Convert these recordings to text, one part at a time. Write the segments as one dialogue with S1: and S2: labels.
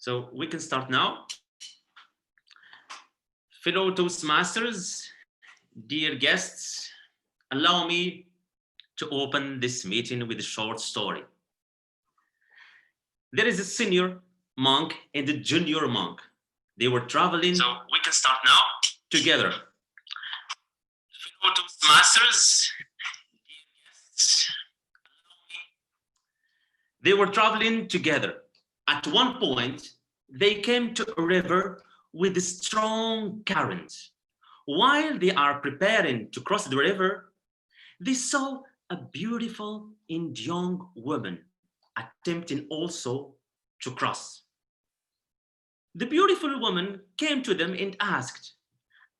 S1: So we can start now. Fellow Toastmasters, dear guests, allow me to open this meeting with a short story. There is a senior monk and a junior monk. They were traveling.
S2: So we can start now.
S1: Together.
S2: Fellow Toastmasters, dear guests,
S1: They were traveling together. At one point, they came to a river with a strong current. While they are preparing to cross the river, they saw a beautiful and young woman attempting also to cross. The beautiful woman came to them and asked,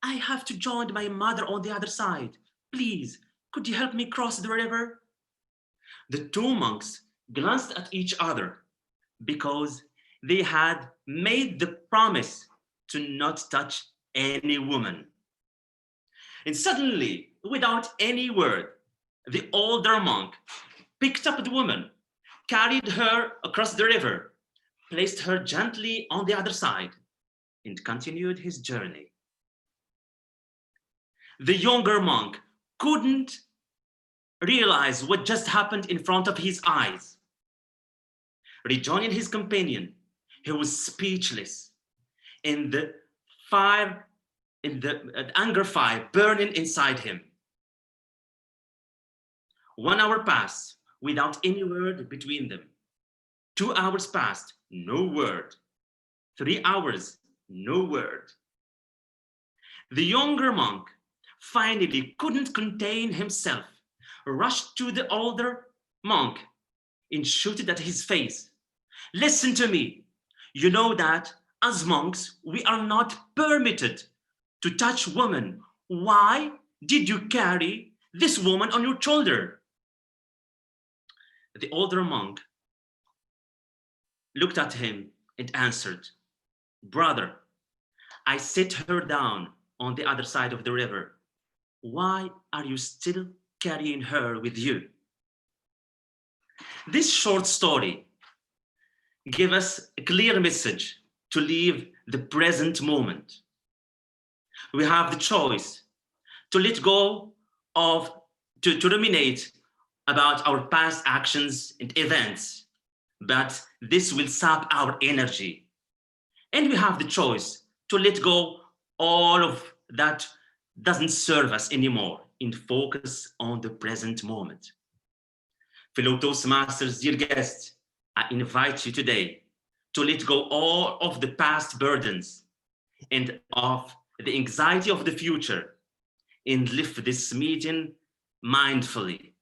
S1: "I have to join my mother on the other side. Please, could you help me cross the river?" The two monks glanced at each other because they had made the promise to not touch any woman. And suddenly, without any word, the older monk picked up the woman, carried her across the river, placed her gently on the other side, and continued his journey. The younger monk couldn't realize what just happened in front of his eyes. Rejoining his companion, he was speechless, and the anger fire burning inside him. 1 hour passed without any word between them. 2 hours passed, no word. 3 hours, no word. The younger monk finally couldn't contain himself, rushed to the older monk and shouted at his face, "Listen to me. You know that as monks, we are not permitted to touch women. Why did you carry this woman on your shoulder?" The older monk looked at him and answered, "Brother, I set her down on the other side of the river. Why are you still carrying her with you?" This short story gives us a clear message to live the present moment. We have the choice to let go of, to ruminate about our past actions and events, but this will sap our energy. And we have the choice to let go all of that doesn't serve us anymore and focus on the present moment. Fellow Toastmasters, dear guests, I invite you today to let go all of the past burdens and of the anxiety of the future and live this meeting mindfully.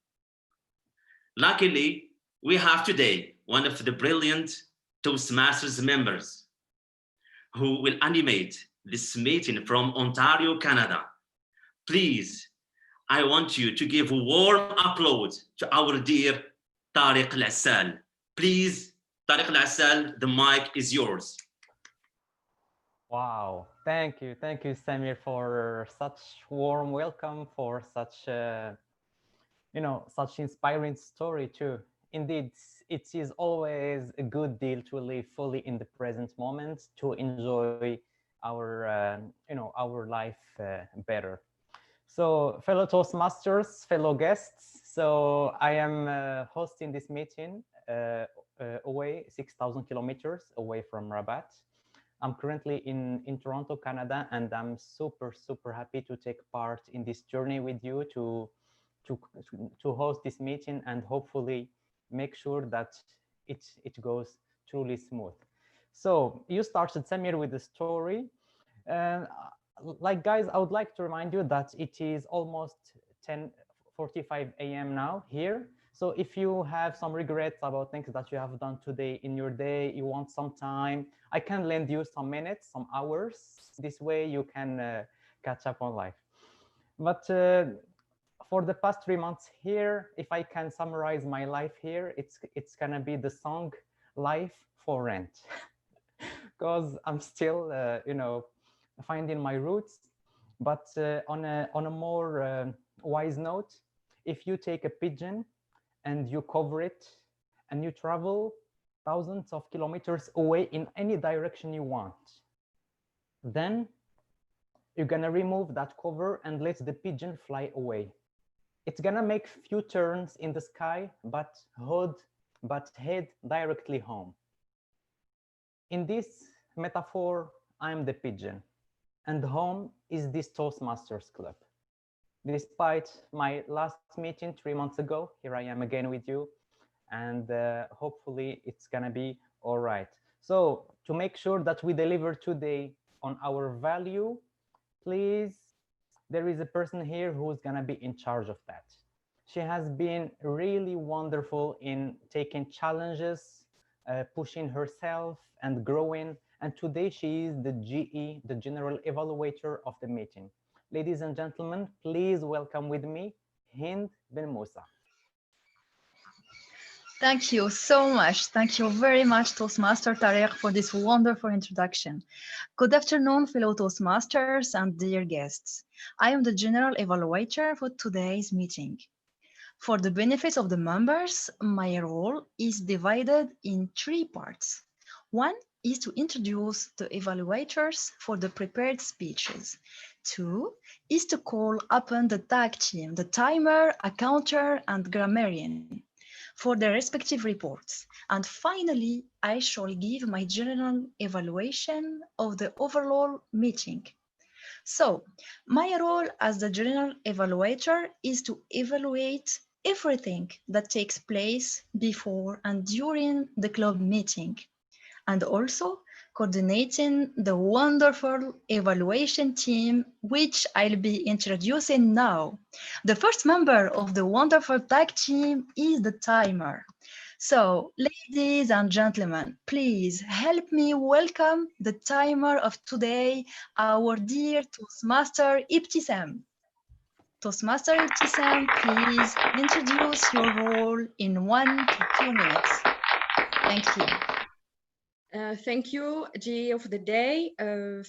S1: Luckily, we have today one of the brilliant Toastmasters members who will animate this meeting from Ontario, Canada. Please, I want you to give a warm applause to our dear Tariq Al-Assal. Please, Tariq Al-Assal, the mic is yours.
S3: Wow, thank you, Samir, for such warm welcome, for such such inspiring story too. Indeed, it is always a good deal to live fully in the present moment, to enjoy our our life better. So, fellow Toastmasters, fellow guests, so I am hosting this meeting away 6,000 kilometers away from Rabat. I'm currently in Toronto, Canada, and I'm super happy to take part in this journey with you to host this meeting and hopefully make sure that it goes truly smooth. So you started, Samir, with the story. Like, guys, I would like to remind you that it is almost 10:45 a.m. now here. So if you have some regrets about things that you have done today in your day, you want some time, I can lend you some minutes, some hours. This way you can catch up on life. But for the past 3 months here, if I can summarize my life here, it's gonna be the song "Life for Rent," because I'm still, finding my roots. But on a more wise note, if you take a pigeon and you cover it and you travel thousands of kilometers away in any direction you want. Then you're gonna remove that cover and let the pigeon fly away. It's gonna make few turns in the sky, but head directly home. In this metaphor, I'm the pigeon, and home is this Toastmasters club. Despite my last meeting 3 months ago, here I am again with you, and hopefully it's gonna be all right. So to make sure that we deliver today on our value, please, there is a person here who's gonna be in charge of that. She has been really wonderful in taking challenges, pushing herself and growing. And today she is the GE, the General Evaluator of the meeting. Ladies and gentlemen, please welcome with me, Hind Ben Musa.
S4: Thank you so much. Thank you very much, Toastmaster Tariq, for this wonderful introduction. Good afternoon, fellow Toastmasters and dear guests. I am the General Evaluator for today's meeting. For the benefit of the members, my role is divided in 3 parts. One is to introduce the evaluators for the prepared speeches. 2 is to call upon the tag team, the timer, accounter, and grammarian, for their respective reports. And finally, I shall give my general evaluation of the overall meeting. So, my role as the general evaluator is to evaluate everything that takes place before and during the club meeting, and also coordinating the wonderful evaluation team, which I'll be introducing now. The first member of the wonderful tag team is the timer. So, ladies and gentlemen, please help me welcome the timer of today, our dear Toastmaster Ibtisam. Toastmaster Ibtisam, please introduce your role in 1 to 2 minutes. Thank you.
S5: Thank you, G of the day,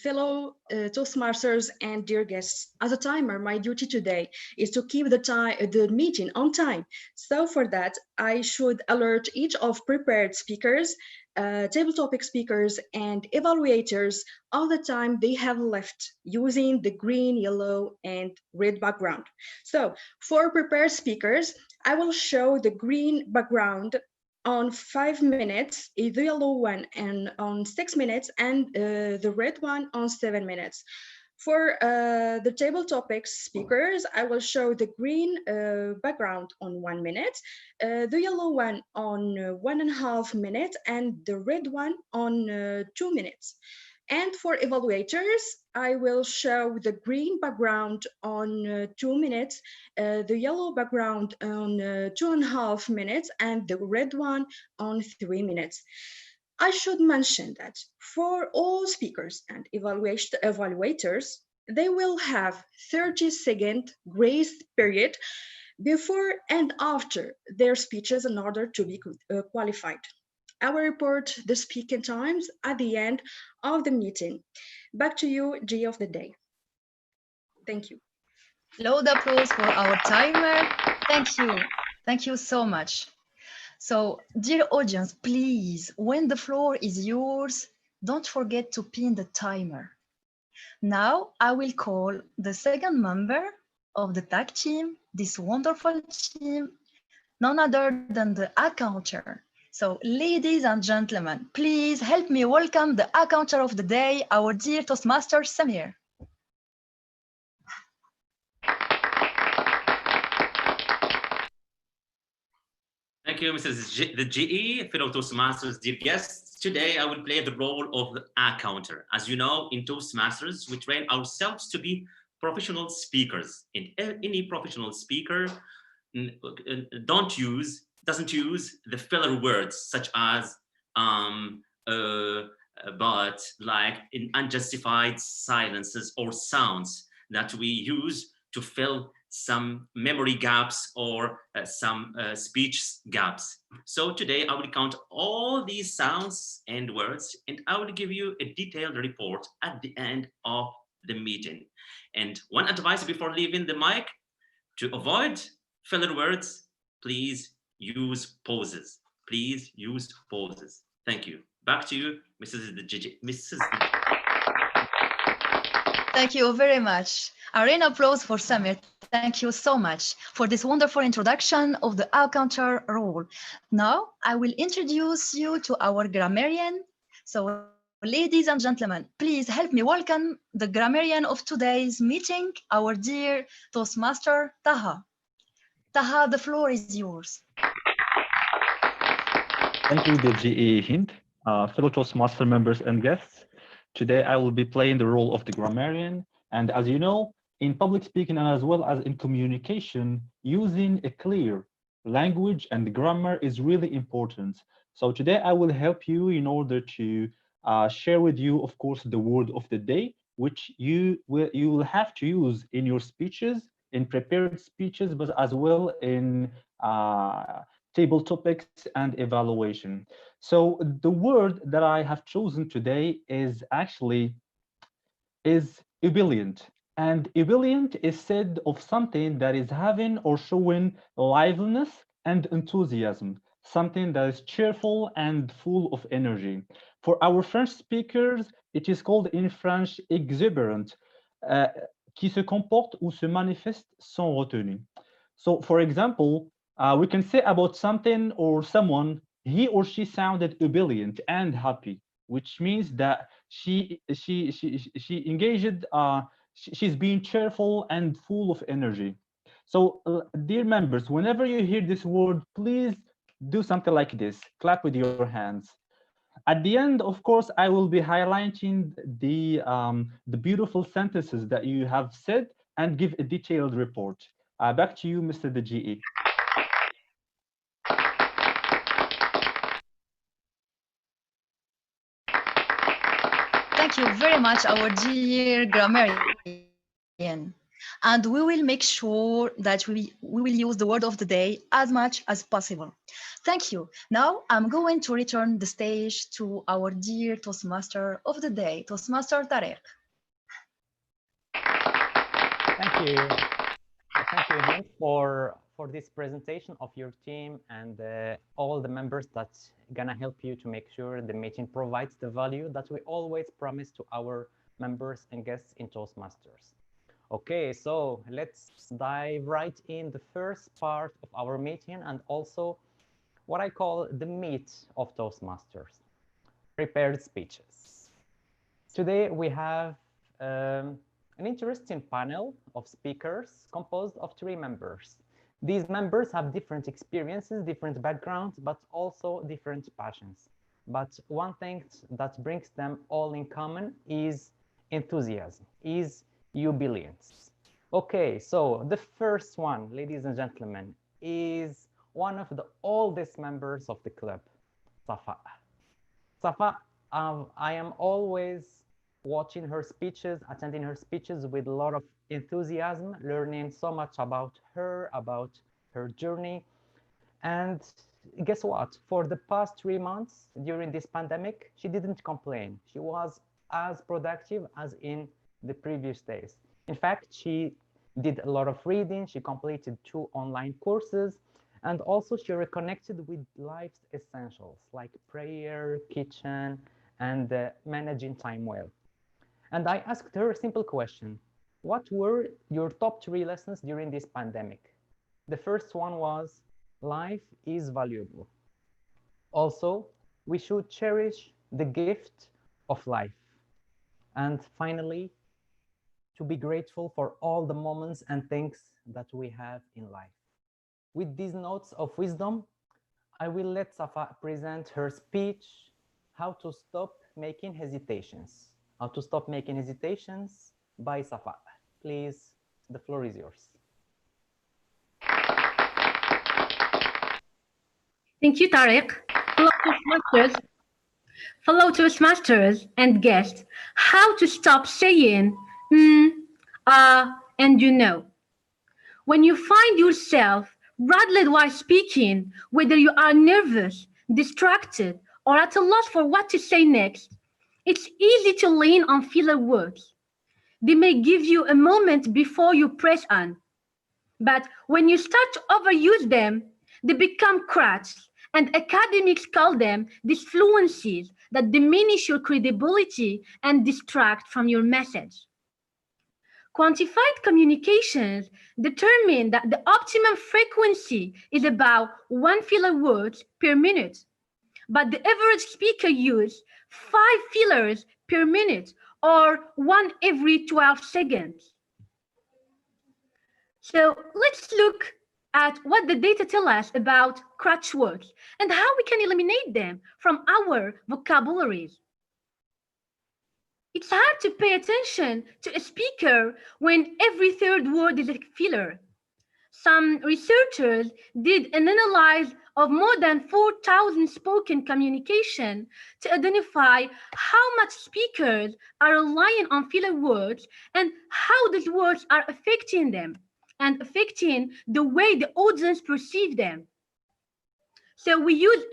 S5: fellow Toastmasters and dear guests. As a timer, my duty today is to keep the meeting on time. So for that, I should alert each of prepared speakers, table topic speakers, and evaluators all the time they have left using the green, yellow, and red background. So for prepared speakers, I will show the green background on 5 minutes, the yellow one and on 6 minutes, and the red one on 7 minutes. For the table topics speakers, I will show the green background on 1 minute, the yellow one on 1.5 minutes, and the red one on 2 minutes. And for evaluators, I will show the green background on 2 minutes, the yellow background on 2.5 minutes, and the red one on 3 minutes. I should mention that for all speakers and evaluators, they will have 30-second grace period before and after their speeches in order to be qualified. I will report the speaking times at the end of the meeting. Back to you, G of the day. Thank you.
S4: Loud applause for our timer. Thank you. Thank you so much. So, dear audience, please, when the floor is yours, don't forget to pin the timer. Now, I will call the second member of the tag team, this wonderful team, none other than the accounter. So, ladies and gentlemen, please help me welcome the accounter of the day, our dear Toastmaster Samir.
S1: Thank you, the GE, fellow Toastmasters, dear guests. Today, I will play the role of the accounter. As you know, in Toastmasters, we train ourselves to be professional speakers. And any professional speaker doesn't use the filler words such as but, like in unjustified silences or sounds that we use to fill some memory gaps or some speech gaps. So today I will count all these sounds and words, and I will give you a detailed report at the end of the meeting. And one advice before leaving the mic: to avoid filler words, please use pauses. Please use pauses. Thank you. Back to you, Mrs.
S4: Thank you very much. A rain applause for Samir. Thank you so much for this wonderful introduction of the encounter rule. Now, I will introduce you to our grammarian. So, ladies and gentlemen, please help me welcome the grammarian of today's meeting, our dear Toastmaster, Taha. Taha, the floor is yours.
S6: Thank you, the GE Hint, fellow Toastmaster members and guests. Today, I will be playing the role of the grammarian. And as you know, in public speaking and as well as in communication, using a clear language and grammar is really important. So today, I will help you in order to share with you, of course, the word of the day, which you will have to use in your speeches, in prepared speeches, but as well in table topics and evaluation. So the word that I have chosen today is actually ebullient. And ebullient is said of something that is having or showing liveliness and enthusiasm, something that is cheerful and full of energy. For our French speakers, it is called in French exuberant, qui se comporte ou se manifeste sans retenue. So, for example, we can say about something or someone, he or she sounded ebullient and happy, which means that she engaged, she's being cheerful and full of energy. So, dear members, whenever you hear this word, please do something like this. Clap with your hands. At the end, of course, I will be highlighting the beautiful sentences that you have said and give a detailed report. Back to you, Mr. DGE.
S4: Thank you very much, our dear grammarian. And we will make sure that we will use the word of the day as much as possible. Thank you. Now I'm going to return the stage to our dear Toastmaster of the day, Toastmaster Tariq.
S3: Thank you. Thank you, Hint, for this presentation of your team and all the members that's gonna help you to make sure the meeting provides the value that we always promise to our members and guests in Toastmasters. Okay, so let's dive right in the first part of our meeting and also what I call the meat of Toastmasters, prepared speeches. Today we have an interesting panel of speakers composed of 3 members. These members have different experiences, different backgrounds, but also different passions. But one thing that brings them all in common is enthusiasm, is jubilance. Okay, so the first one, ladies and gentlemen, is one of the oldest members of the club, Safa. Safa, I am always watching her speeches, attending her speeches with a lot of enthusiasm, learning so much about her journey. And guess what? For the past 3 months during this pandemic, she didn't complain. She was as productive as in the previous days. In fact, she did a lot of reading. She completed 2 online courses. And also she reconnected with life's essentials like prayer, kitchen, and managing time well. And I asked her a simple question. What were your top 3 lessons during this pandemic? The first one was, life is valuable. Also, we should cherish the gift of life. And finally, to be grateful for all the moments and things that we have in life. With these notes of wisdom, I will let Safa present her speech, How to Stop Making Hesitations. How to Stop Making Hesitations by Safa. Please, the floor is yours.
S7: Thank you, Tariq. Fellow Toastmasters and guests, how to stop saying, and you know. When you find yourself rattled while speaking, whether you are nervous, distracted, or at a loss for what to say next, it's easy to lean on filler words. They may give you a moment before you press on. But when you start to overuse them, they become crutches and academics call them disfluencies that diminish your credibility and distract from your message. Quantified communications determine that the optimum frequency is about 1 filler words per minute, but the average speaker uses 5 fillers per minute, or 1 every 12 seconds. So let's look at what the data tell us about crutch words and how we can eliminate them from our vocabularies. It's hard to pay attention to a speaker when every third word is a filler. Some researchers did an analysis of more than 4,000 spoken communication to identify how much speakers are relying on filler words and how these words are affecting them and affecting the way the audience perceive them. So we use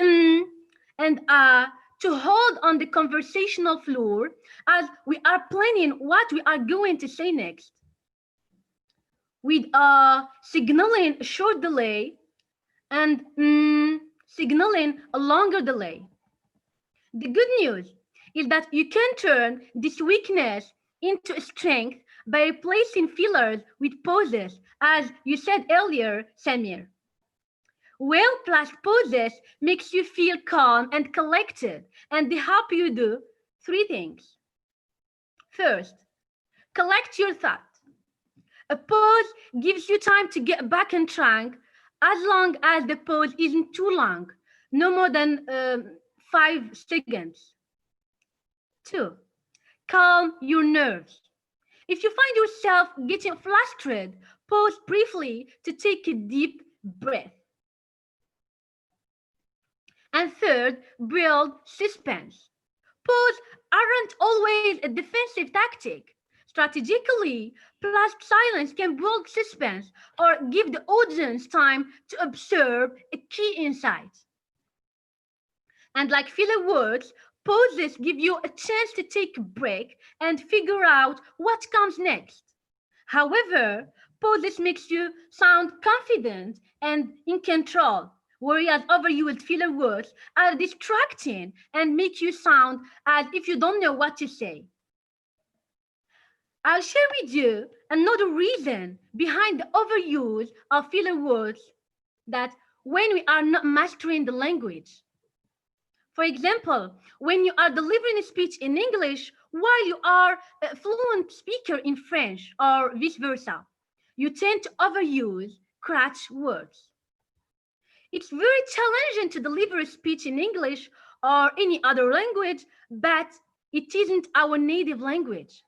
S7: and to hold on the conversational floor as we are planning what we are going to say next, with signaling a short delay and signaling a longer delay. The good news is that you can turn this weakness into a strength by replacing fillers with pauses, as you said earlier, Samir. Well-placed pauses makes you feel calm and collected, and they help you do 3 things. First, collect your thought. A pause gives you time to get back on track, as long as the pause isn't too long, no more than 5 seconds. 2, calm your nerves. If you find yourself getting flustered, pause briefly to take a deep breath. And third, build suspense. Pause aren't always a defensive tactic. Strategically, placed silence can build suspense or give the audience time to observe a key insight. And like filler words, pauses give you a chance to take a break and figure out what comes next. However, pauses makes you sound confident and in control, whereas overused filler words are distracting and make you sound as if you don't know what to say. I'll share with you another reason behind the overuse of filler words, that when we are not mastering the language. For example, when you are delivering a speech in English while you are a fluent speaker in French or vice versa, you tend to overuse crutch words. It's very challenging to deliver a speech in English or any other language, but it isn't our native language.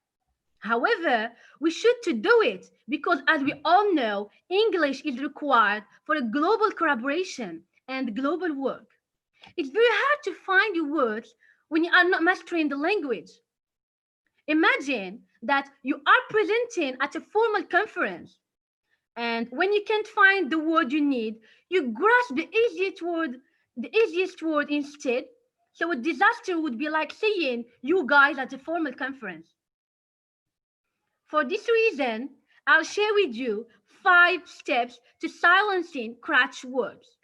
S7: However, we should to do it because, as we all know, English is required for a global collaboration and global work. It's very hard to find your words when you are not mastering the language. Imagine that you are presenting at a formal conference, and when you can't find the word you need, you grasp the easiest word instead. So a disaster would be like saying "you guys" at a formal conference. For this reason, I'll share with you 5 steps to silencing crutch words.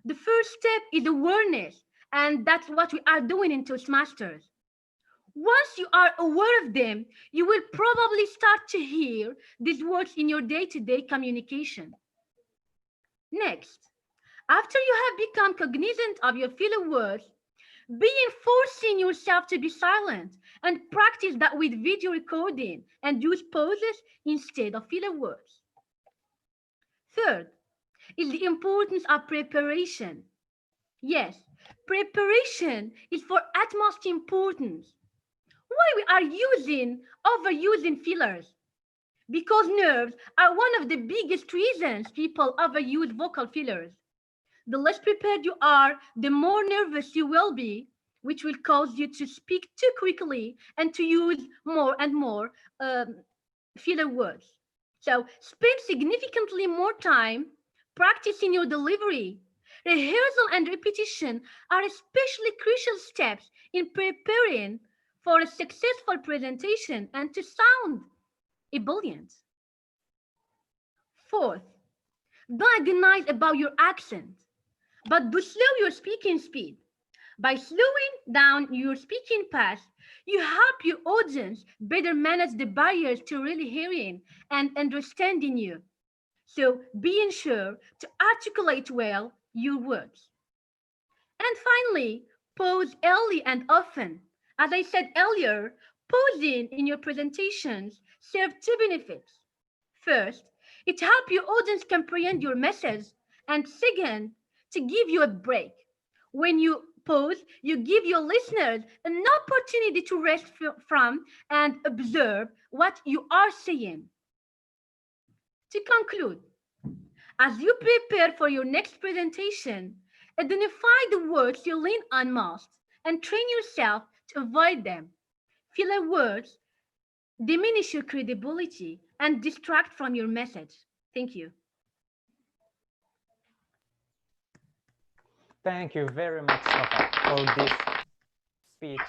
S7: The first step is awareness, and that's what we are doing in Toastmasters. Once you are aware of them, you will probably start to hear these words in your day-to-day communication. Next, after you have become cognizant of your filler words, begin forcing yourself to be silent and practice that with video recording and use pauses instead of filler words. Third is the importance of preparation. Yes, preparation is for utmost importance. Why we are overusing fillers? Because nerves are one of the biggest reasons people overuse vocal fillers. The less prepared you are, the more nervous you will be, which will cause you to speak too quickly and to use more and more filler words. So spend significantly more time practicing your delivery. Rehearsal and repetition are especially crucial steps in preparing for a successful presentation and to sound ebullient. Fourth, don't agonize about your accent. but to slow your speaking speed. By slowing down your speaking pace, you help your audience better manage the barriers to really hearing and understanding you. So, being sure to articulate well your words. And finally, pause early and often. As I said earlier, pausing in your presentations serves two benefits. First, it helps your audience comprehend your message, and second, to give you a break. When you pause, you give your listeners an opportunity to rest from and observe what you are saying. To conclude, as you prepare for your next presentation, identify the words you lean on most and train yourself to avoid them. Filler words diminish your credibility and distract from your message. Thank you.
S3: Thank you very much, Safa, for this speech.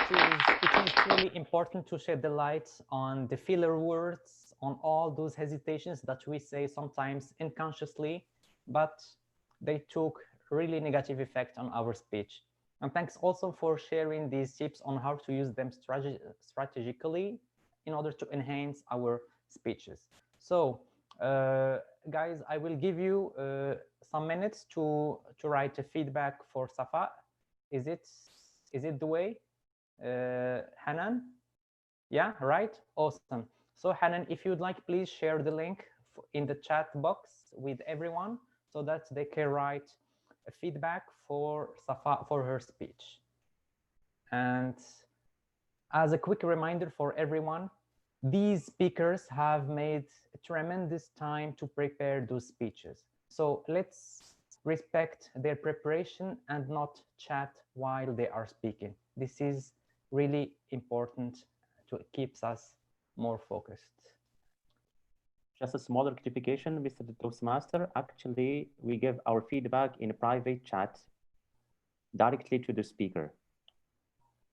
S3: It is truly important to shed the light on the filler words, on all those hesitations that we say sometimes unconsciously, but they took really negative effect on our speech. And thanks also for sharing these tips on how to use them strategically in order to enhance our speeches. So, guys, I will give you some minutes to write a feedback for Safa. Is it the way? Hanan? Yeah, right? Awesome. So Hanan, if you'd like, please share the link in the chat box with everyone so that they can write a feedback for Safa for her speech. And as a quick reminder for everyone, these speakers have made a tremendous time to prepare those speeches. So let's respect their preparation and not chat while they are speaking. This is really important to keeps us more focused.
S8: Just a small rectification, Mr. Toastmaster. Actually, we give our feedback in a private chat directly to the speaker.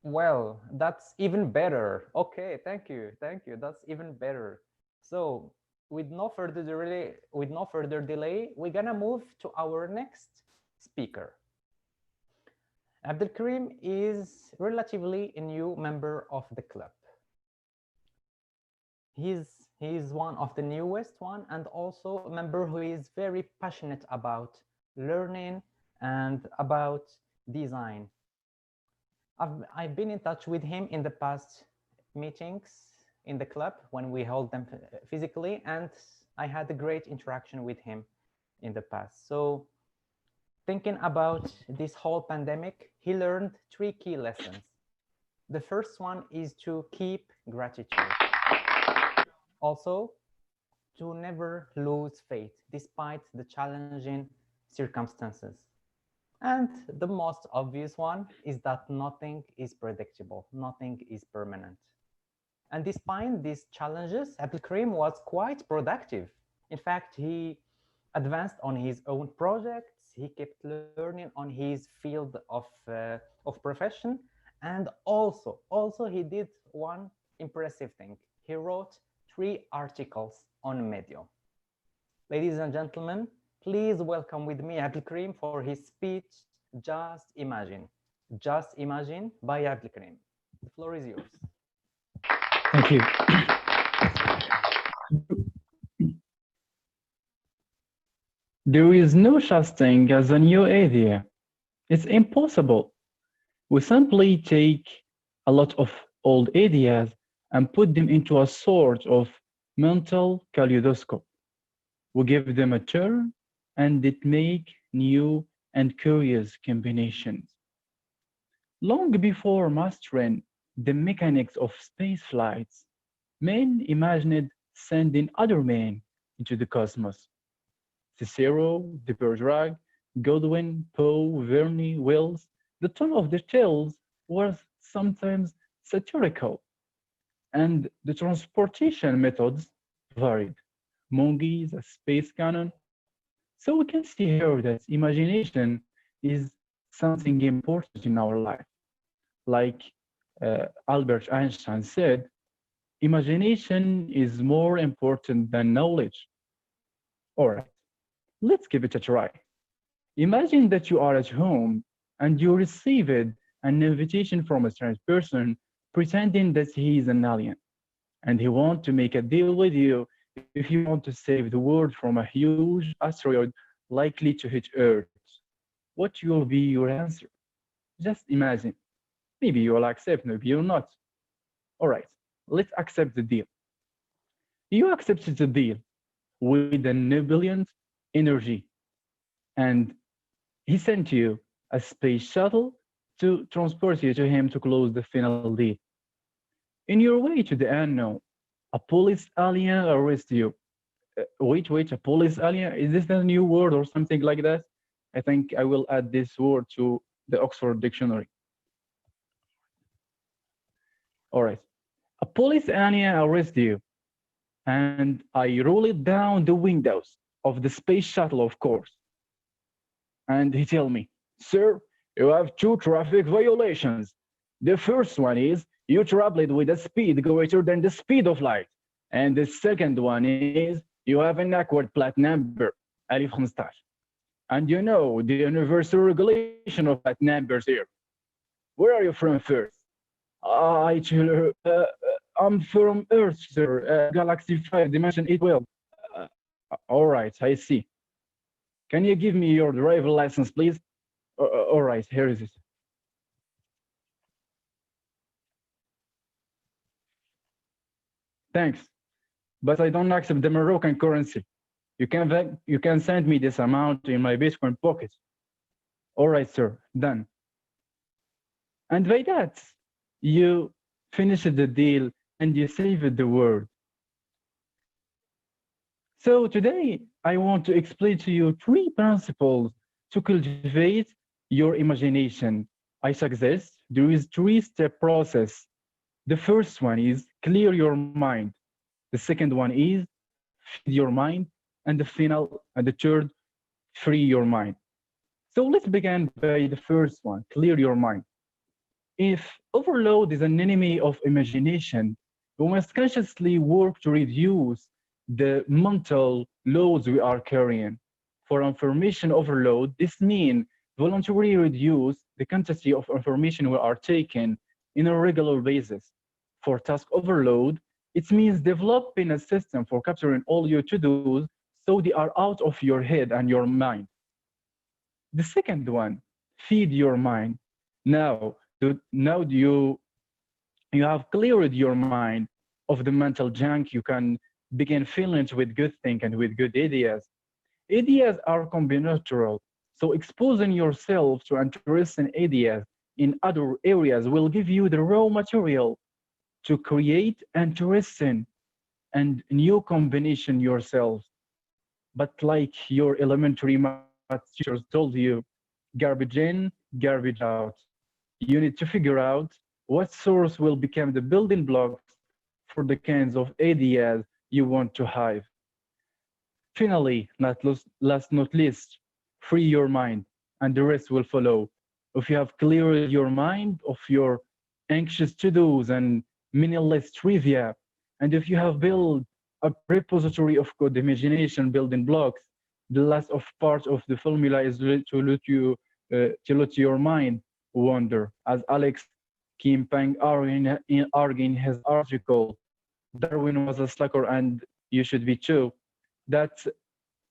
S3: Well, that's even better. Okay, thank you. That's even better. So with no further delay, we're gonna move to our next speaker. Abdelkarim is relatively a new member of the club. He's one of the newest one, and also a member who is very passionate about learning and about design. I've been in touch with him in the past meetings in the club when we hold them physically, and I had a great interaction with him in the past. So thinking about this whole pandemic, he learned 3 key lessons. The first one is to keep gratitude. Also, to never lose faith despite the challenging circumstances. And the most obvious one is that nothing is predictable, nothing is permanent. And despite these challenges, Abdelkarim was quite productive. In fact, he advanced on his own projects, he kept learning on his field of profession, and also he did one impressive thing. He wrote 3 articles on Medium. Ladies and gentlemen, please welcome with me Abdelkarim for his speech, Just Imagine. Just Imagine by Abdelkarim. The floor is yours.
S6: Thank you. There is no such thing as a new idea. It's impossible. We simply take a lot of old ideas and put them into a sort of mental kaleidoscope. We give them a turn and it make new and curious combinations. Long before mastering the mechanics of space flights, men imagined sending other men into the cosmos. Cicero, de Bergerac, Godwin, Poe, Verne, Wells, the tone of their tales was sometimes satirical, and the transportation methods varied. Monkeys, a space cannon. So we can see here that imagination is something important in our life. Like Albert Einstein said, imagination is more important than knowledge. All right, let's give it a try. Imagine that you are at home and you received an invitation from a strange person pretending that he is an alien and he wants to make a deal with you if you want to save the world from a huge asteroid likely to hit Earth. What will be your answer? Just imagine. Maybe you will accept, maybe you'll not. All right, let's accept the deal. You accepted the deal with a nebulous energy, and he sent you a space shuttle to transport you to him to close the final deal. In your way to the unknown, a police alien arrests you. Wait, a police alien? Is this a new word or something like that? I think I will add this word to the Oxford Dictionary. All right. A police alien arrests you, and I roll it down the windows of the space shuttle, of course. And he tell me, sir, you have two traffic violations. The first one is you traveled with a speed greater than the speed of light. And the second one is you have an awkward plat number, 15. And you know the universal regulation of plat numbers here. Where are you from first? I tell her, I'm from Earth, sir, Galaxy 5, Dimension 812. Uh, all right, I see. Can you give me your driver license, please? All right, here is it. Thanks, but I don't accept the Moroccan currency. You can send me this amount in my Bitcoin pocket. All right, sir, done. And by that, you finished the deal and you saved the world. So today, I want to explain to you three principles to cultivate your imagination. I suggest there is three-step process. The first one is clear your mind. The second one is feed your mind. And the third, free your mind. So let's begin by the first one, clear your mind. If overload is an enemy of imagination, we must consciously work to reduce the mental loads we are carrying. For information overload, this means voluntarily reduce the quantity of information we are taking in a regular basis. For task overload, it means developing a system for capturing all your to-dos so they are out of your head and your mind. The second one, feed your mind. Now you have cleared your mind of the mental junk, you can begin filling it with good things and with good ideas. Ideas are combinatorial, so exposing yourself to interesting ideas in other areas will give you the raw material to create interesting and new combination yourself. But like your elementary math teachers told you, garbage in, garbage out. You need to figure out what source will become the building blocks for the kinds of ideas you want to have. Finally, last not least, free your mind and the rest will follow. If you have cleared your mind of your anxious to-dos and meaningless trivia, and if you have built a repository of code imagination building blocks, the last of part of the formula is to let your mind wander. As Alex Kimpang argued in his article, Darwin was a slacker and you should be too, that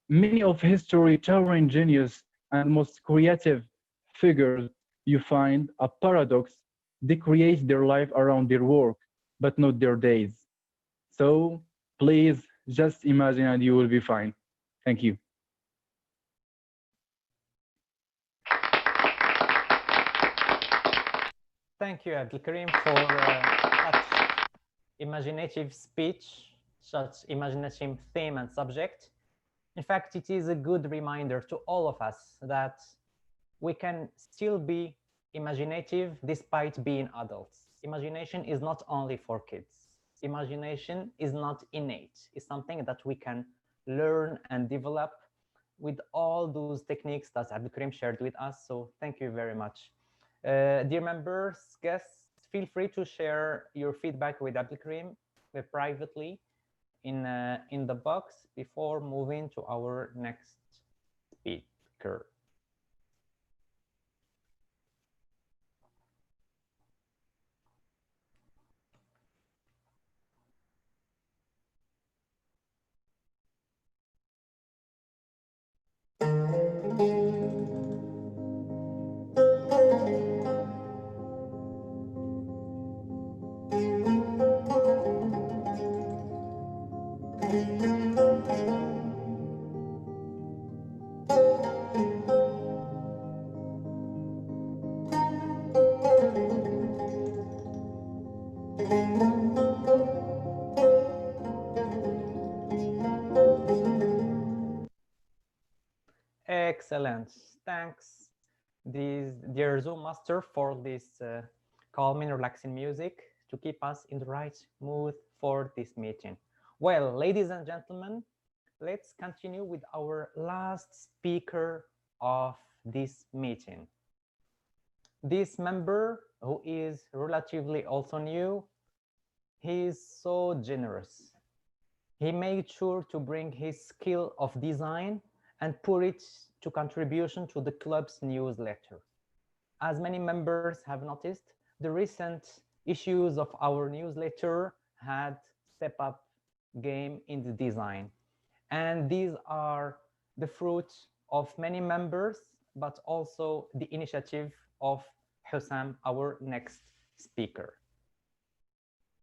S6: many of history towering genius and most creative figures you find a paradox. They create their life around their work, but not their days. So please just imagine and you will be fine. Thank you.
S3: Thank you, Abdelkarim, for such imaginative speech, such imaginative theme and subject. In fact, it is a good reminder to all of us that we can still be imaginative despite being adults. Imagination is not only for kids. Imagination is not innate. It's something that we can learn and develop with all those techniques that Abdelkarim shared with us. So thank you very much. Dear members, guests, feel free to share your feedback with Abdelkarim privately in the box before moving to our next speaker. Excellent. Thanks, dear Zoom master, for this calming, relaxing music to keep us in the right mood for this meeting. Well, ladies and gentlemen, let's continue with our last speaker of this meeting. This member, who is relatively also new, he is so generous. He made sure to bring his skill of design and put it to contribution to the club's newsletter. As many members have noticed, the recent issues of our newsletter had step up game in the design. And these are the fruit of many members, but also the initiative of Hussam, our next speaker.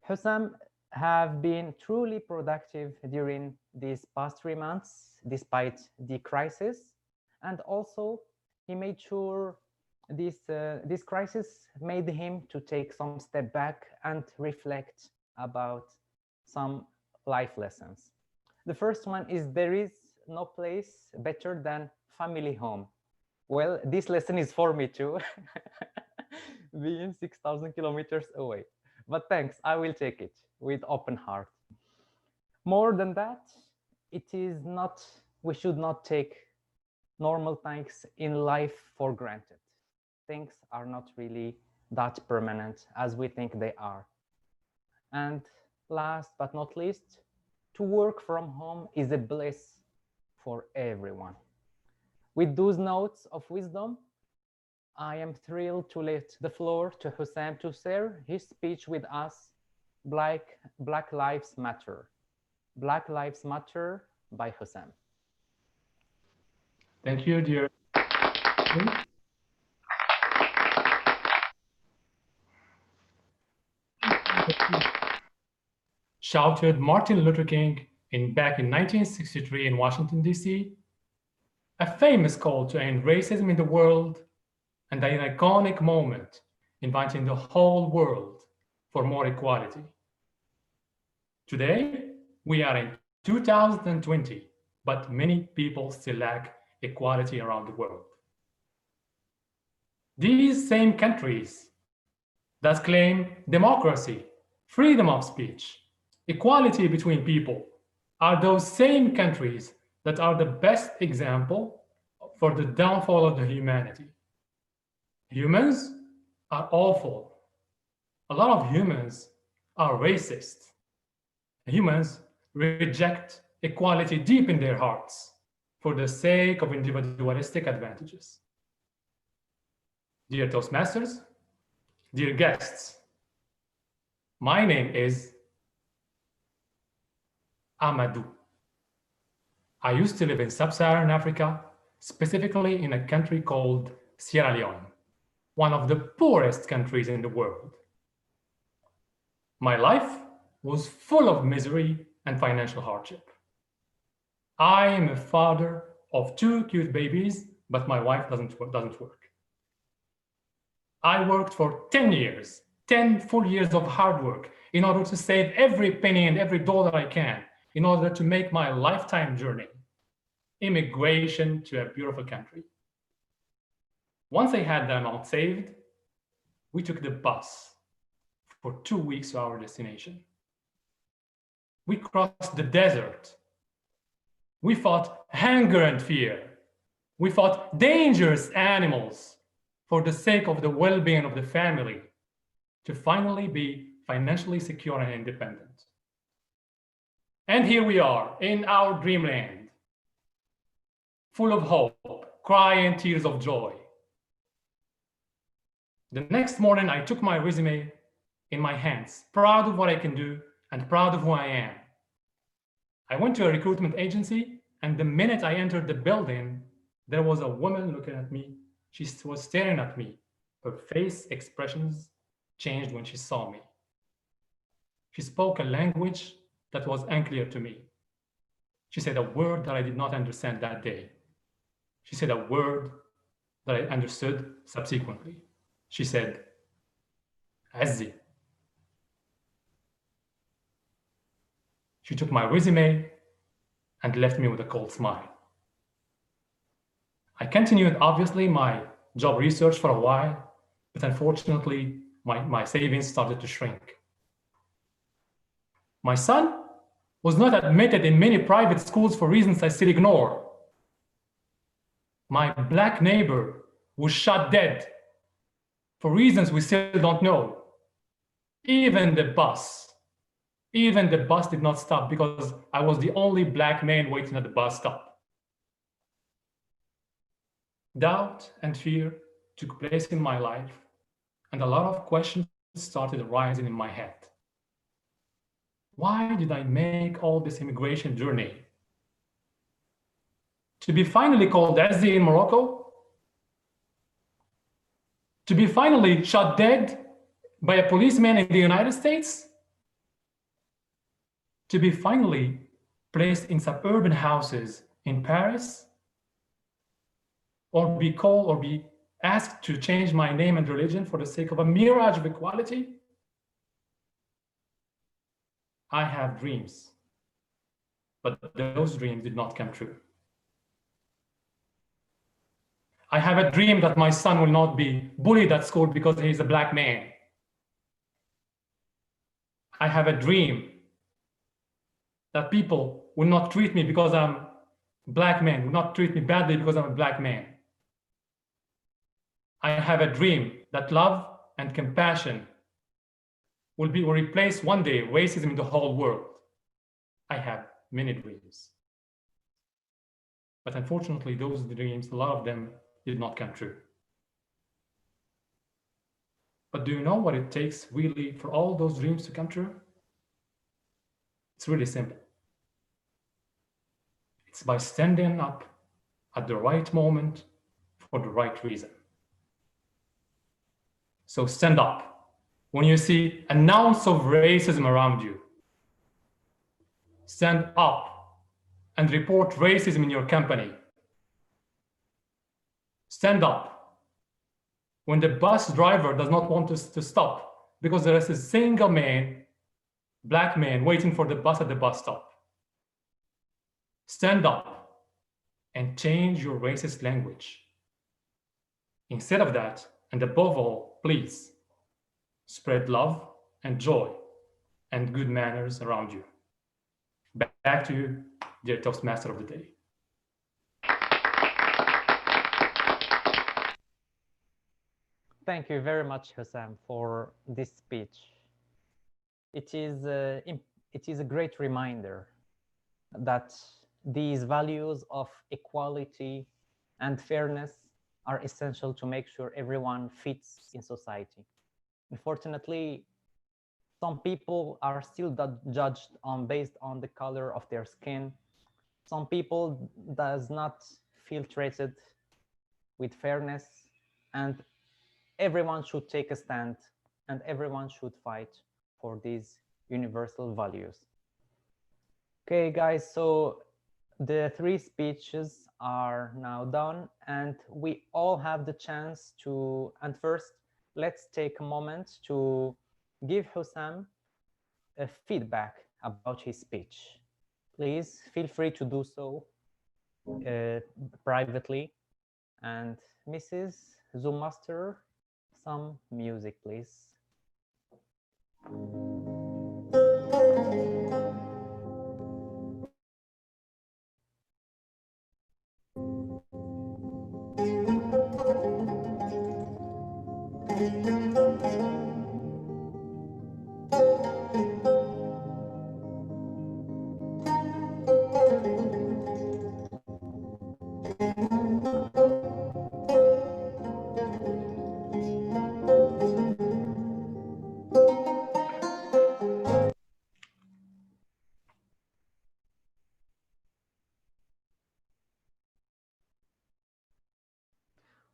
S3: Hussam have been truly productive during these past 3 months, despite the crisis. And also he made sure this crisis made him to take some step back and reflect about some life lessons. The first one is there is no place better than family home. Well, this lesson is for me too, being 6,000 kilometers away. But thanks, I will take it with open heart. More than that, it is not, we should not take normal things in life for granted. Things are not really that permanent as we think they are. And last but not least, to work from home is a bliss for everyone. With those notes of wisdom, I am thrilled to let the floor to Hussam to share his speech with us, Black Lives Matter. Black Lives Matter by Hussam.
S9: Thank you, dear. Shouted Martin Luther King back in 1963 in Washington, D.C., a famous call to end racism in the world and an iconic moment inviting the whole world for more equality. Today, we are in 2020, but many people still lack equality around the world. These same countries that claim democracy, freedom of speech, equality between people are those same countries that are the best example for the downfall of the humanity. Humans are awful. A lot of humans are racist. Humans reject equality deep in their hearts for the sake of individualistic advantages. Dear Toastmasters, dear guests, my name is Amadou. I used to live in sub-Saharan Africa, specifically in a country called Sierra Leone, one of the poorest countries in the world. My life was full of misery and financial hardship. I am a father of 2 cute babies, but my wife doesn't work. I worked for 10 years, 10 full years of hard work in order to save every penny and every dollar I can in order to make my lifetime journey, immigration to a beautiful country. Once I had the amount saved, we took the bus for 2 weeks to our destination. We crossed the desert. We fought hunger and fear. We fought dangerous animals for the sake of the well-being of the family to finally be financially secure and independent. And here we are in our dreamland, full of hope, crying tears of joy. The next morning, I took my resume in my hands, proud of what I can do and proud of who I am. I went to a recruitment agency, and the minute I entered the building, there was a woman looking at me. She was staring at me. Her face expressions changed when she saw me. She spoke a language that was unclear to me. She said a word that I did not understand that day. She said a word that I understood subsequently. She said, Azzi. She took my resume and left me with a cold smile. I continued, obviously, my job research for a while, but unfortunately, my savings started to shrink. My son was not admitted in many private schools for reasons I still ignore. My black neighbor was shot dead for reasons we still don't know. Even the bus did not stop because I was the only black man waiting at the bus stop. Doubt and fear took place in my life, and a lot of questions started arising in my head. Why did I make all this immigration journey? To be finally called Azzi in Morocco? To be finally shot dead by a policeman in the United States? To be finally placed in suburban houses in Paris? Or be asked to change my name and religion for the sake of a mirage of equality? I have dreams, but those dreams did not come true. I have a dream that my son will not be bullied at school because he's a black man. I have a dream that people will not treat me because I'm a black man, will not treat me badly because I'm a black man. I have a dream that love and compassion will replace one day racism in the whole world. I have many dreams. But unfortunately, those dreams, a lot of them did not come true. But do you know what it takes really for all those dreams to come true? It's really simple. It's by standing up at the right moment for the right reason. So stand up when you see an ounce of racism around you. Stand up and report racism in your company. Stand up when the bus driver does not want us to stop because there is a single man, black man, waiting for the bus at the bus stop. Stand up and change your racist language. Instead of that, and above all, please, spread love and joy and good manners around you. Back to you, dear Toastmaster of the day.
S3: Thank you very much, Hussam, for this speech. It is a great reminder that these values of equality and fairness are essential to make sure everyone fits in society. Unfortunately, some people are still judged based on the color of their skin. Some people does not feel treated with fairness, and everyone should take a stand and everyone should fight for these universal values. Okay, guys, so the three speeches are now done and we all have the chance to, and first, let's take a moment to give Hussam a feedback about his speech. Please feel free to do so privately. And Mrs. Zoom Master, some music, please.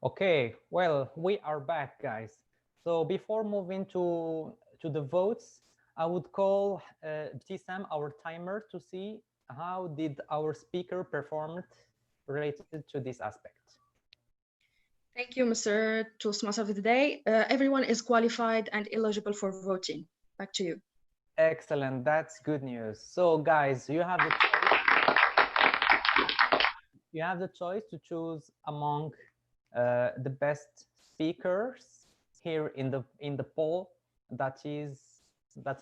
S3: Okay, well, we are back, guys. So before moving to the votes, I would call Btisam, our timer, to see how did our speaker performed related to this aspect.
S5: Thank you, Mr. Toastmaster of the day. Everyone is qualified and eligible for voting. Back to you.
S3: Excellent, that's good news. So guys, you have the choice. you have the choice to choose among the best speakers here in the poll that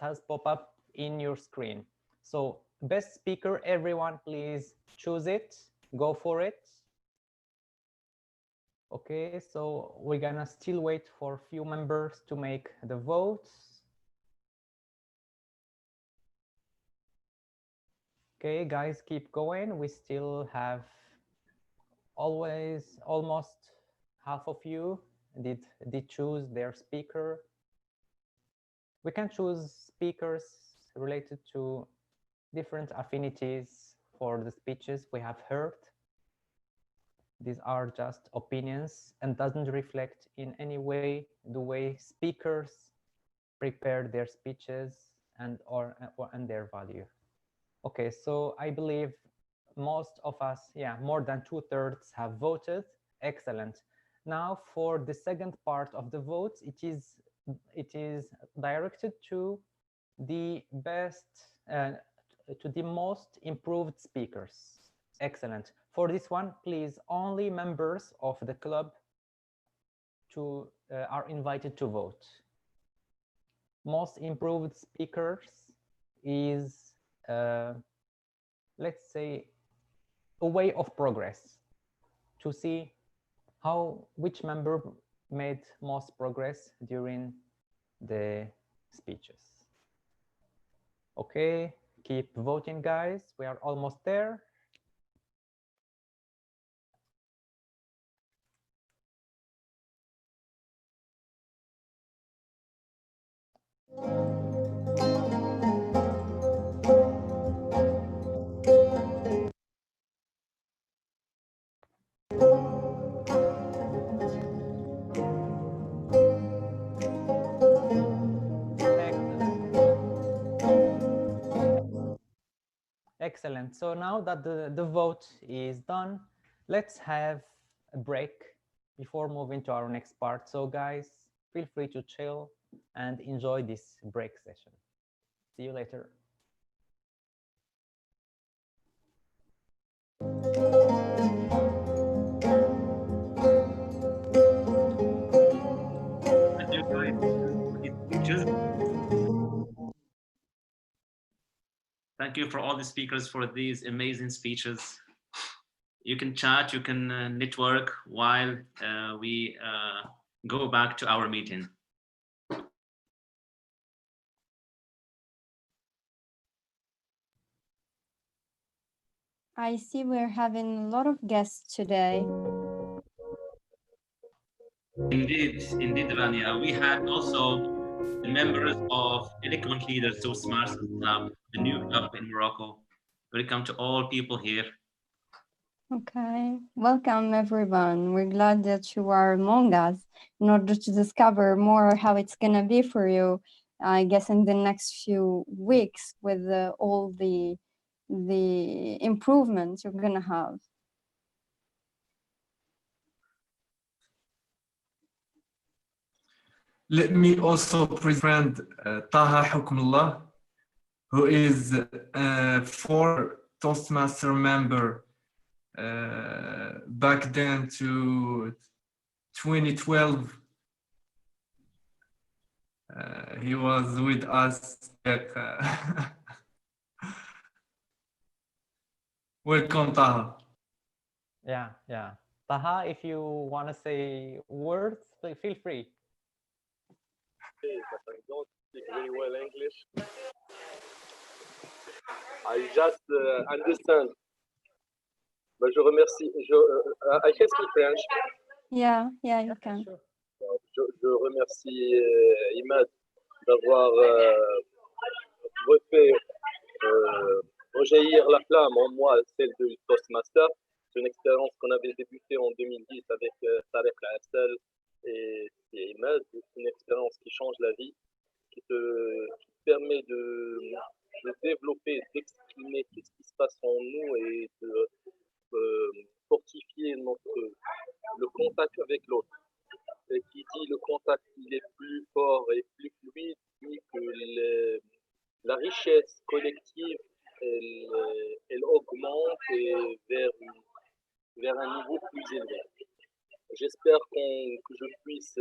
S3: has popped up in your screen. So best speaker, everyone, please choose it. Go for it. Okay, so we're gonna still wait for a few members to make the votes. Okay, guys, keep going. We still have almost half of you did choose their speaker. We can choose speakers related to different affinities for the speeches we have heard. These are just opinions and doesn't reflect in any way the way speakers prepare their speeches and their value. Okay, so I believe most of us, yeah, more than 2/3 have voted. Excellent. Now for the second part of the vote, it is directed to the best, to the most improved speakers. Excellent. For this one, please, only members of the club are invited to vote. Most improved speakers is, let's say, a way of progress to see which member made most progress during the speeches. Okay, keep voting, guys. We are almost there. Excellent. So now that the vote is done, let's have a break before moving to our next part. So guys, feel free to chill and enjoy this break session. See you later.
S1: Thank you for all the speakers for these amazing speeches. You can chat, you can network while we go back to our meeting.
S10: I see we're having a lot of guests today.
S1: Indeed, Rania. We had also the members of Eloquent Leaders Toastmasters Club, the new club in Morocco. Welcome to all people here.
S10: Okay, welcome everyone. We're glad that you are among us in order to discover more how it's gonna be for you, I guess, in the next few weeks with all the improvements you're gonna have.
S11: Let me also present Taha Hukmullah, who is a former Toastmaster member back then to 2012. He was with us. Welcome, Taha.
S3: Yeah. Taha, if you want to say words, feel free.
S12: But I don't speak very well English. I just understand. But je remercie. I can speak French.
S10: Yeah, you can.
S12: Je remercie Imad d'avoir refait rejaillir la flamme en moi, celle du Toastmaster. C'est une expérience qu'on avait débutée en 2010 avec Tarek Al et Imad. C'est une expérience qui change la vie, qui te permet de développer, d'exprimer ce qui se passe en nous et de fortifier le contact avec l'autre. Et qui dit le contact il est plus fort et plus fluide, dit que la richesse collective elle augmente et vers un niveau plus élevé. J'espère que je puisse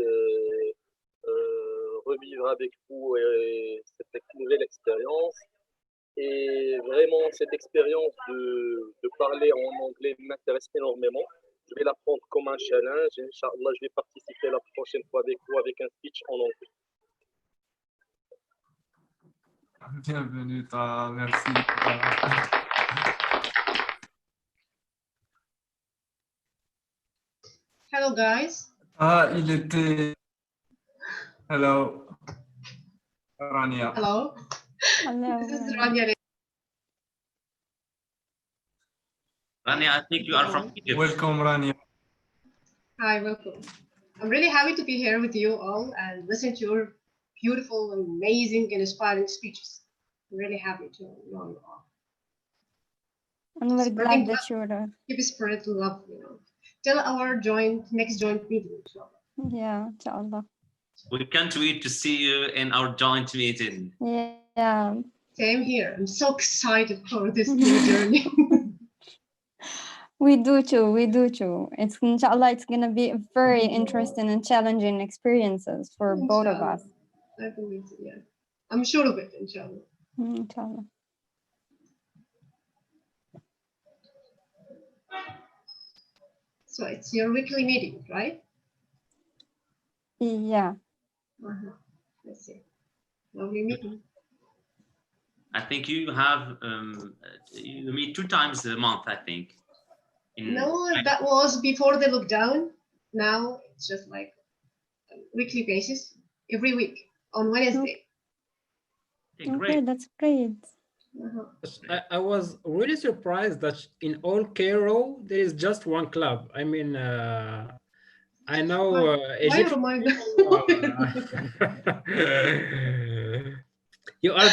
S12: revivre avec vous cette nouvelle expérience. Et vraiment, cette expérience de parler en anglais m'intéresse énormément. Je vais la prendre comme un challenge. Inch'Allah, je vais participer la prochaine fois avec vous avec un speech en anglais.
S11: Bienvenue, Taha. Merci.
S13: Hello, guys.
S11: Ah, il était. Hello, Rania.
S13: Hello.
S10: Hello.
S13: This is Rania.
S1: Rania, I think you are from Egypt.
S11: Welcome, Rania.
S13: Hi, welcome. I'm really happy to be here with you all and listen to your beautiful, amazing, and inspiring speeches. I'm really happy to know you all.
S10: And we're
S13: Spreading
S10: glad that you're
S13: keep spreading love, till our next joint meeting.
S10: yeah, inshallah.
S1: We can't wait to see you in our joint meeting.
S10: Yeah.
S13: Same here. I'm so excited for this new journey.
S10: We do too. We do too. It's inshallah, it's gonna be very interesting and challenging experiences for both of us.
S13: I believe so, yeah. I'm sure of it, inshallah.
S10: Inshallah.
S13: So it's your weekly meeting, right?
S10: Yeah.
S13: Let's see. Lovely meeting.
S1: I think you have you meet 2 times a month, I think.
S13: No, that was before the lockdown. Now it's just like a weekly basis, every week on Wednesday.
S10: Okay, that's great.
S14: I was really surprised that in all Cairo there is just one club. I mean, I know Egyptian people, you are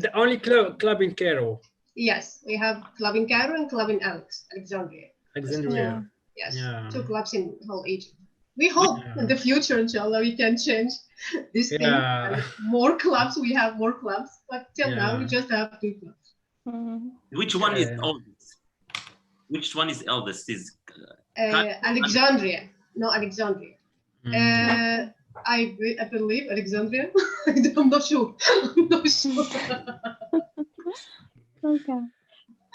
S14: the only club in Cairo.
S13: Yes, we have club in Cairo and club in Alexandria.
S14: Alexandria.
S13: Yes,
S14: Yeah.
S13: 2 clubs in whole Egypt. We hope in the future, inshallah, we can change this thing. And more clubs, we have more clubs, but till now we just have 2 clubs.
S1: Which one is oldest? Which one is eldest? Is
S13: Alexandria. No, Alexandria. I believe Alexandria. I'm not sure. I'm not sure.
S10: Okay.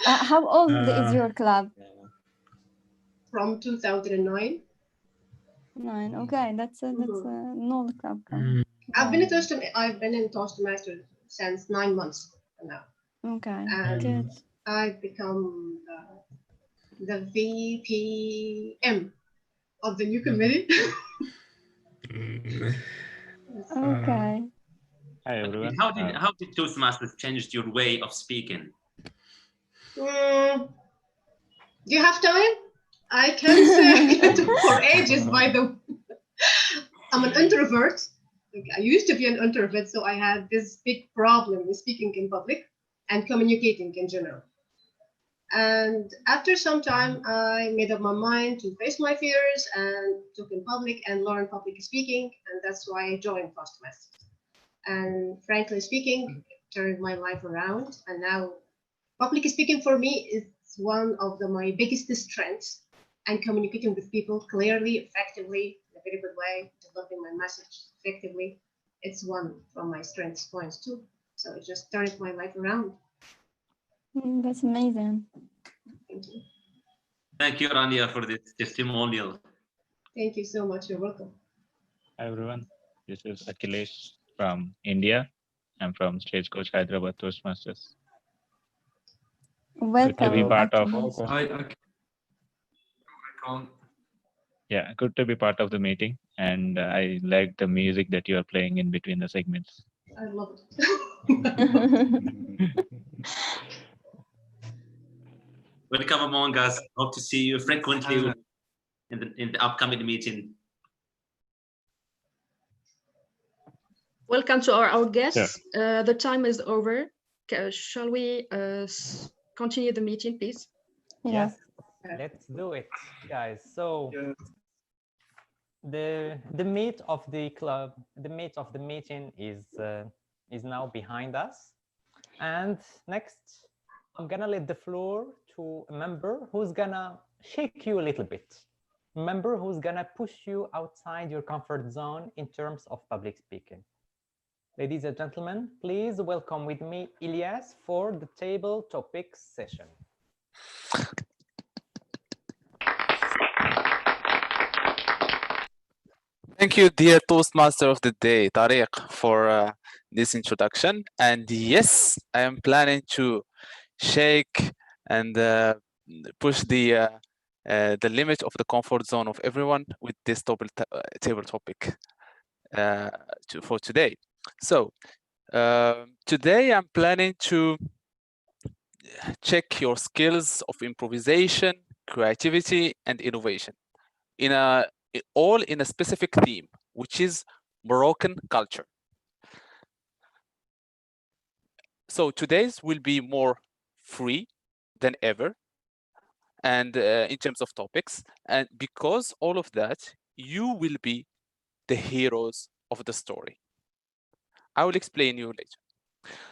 S10: How old is your club?
S13: From 2009.
S10: 9. Okay, that's an old club.
S13: I've been in Toastmasters since 9 months now.
S10: Okay,
S13: and
S10: good.
S13: I've become the VPM of the new committee.
S10: Okay.
S15: Hi everyone.
S1: How did Toastmasters change your way of speaking?
S13: Do you have time? I can say for ages, by the way. I'm an introvert. I used to be an introvert, so I had this big problem with speaking in public and communicating in general. And after some time, I made up my mind to face my fears and talk in public and learn public speaking. And that's why I joined Toastmasters. And frankly speaking, it turned my life around. And now public speaking for me is one of my biggest strengths, and communicating with people clearly, effectively, in a very good way, developing my message effectively. It's one from my strengths points too. So it just turned my life around.
S10: That's amazing.
S13: Thank you.
S1: Thank you, Rania, for this testimonial.
S13: Thank you so much. You're welcome.
S15: Hi everyone. This is Akhilesh from India. I'm from Stagecoach Hyderabad Toastmasters.
S10: Welcome.
S15: Good to be part of. Yeah, good to be part of the meeting, and I like the music that you are playing in between the segments.
S13: I love it.
S1: Welcome among us. Hope to see you frequently in the upcoming meeting.
S5: Welcome to our guests. The time is over. Shall we continue the meeting, please?
S3: Yes. Let's do it, guys. So the meat of the club, the meat of the meeting is now behind us. And next, I'm gonna let the floor to a member who's gonna shake you a little bit. Remember who's gonna push you outside your comfort zone in terms of public speaking. Ladies and gentlemen, please welcome with me Ilyas for the table topics session.
S16: Thank you, dear Toastmaster of the Day, Tariq, for this introduction. And yes, I am planning to shake and push the limit of the comfort zone of everyone with this table topic for today. So today I'm planning to check your skills of improvisation, creativity, and innovation all in a specific theme, which is Moroccan culture. So today's will be more free than ever, and in terms of topics, and because all of that, you will be the heroes of the story. I will explain you later.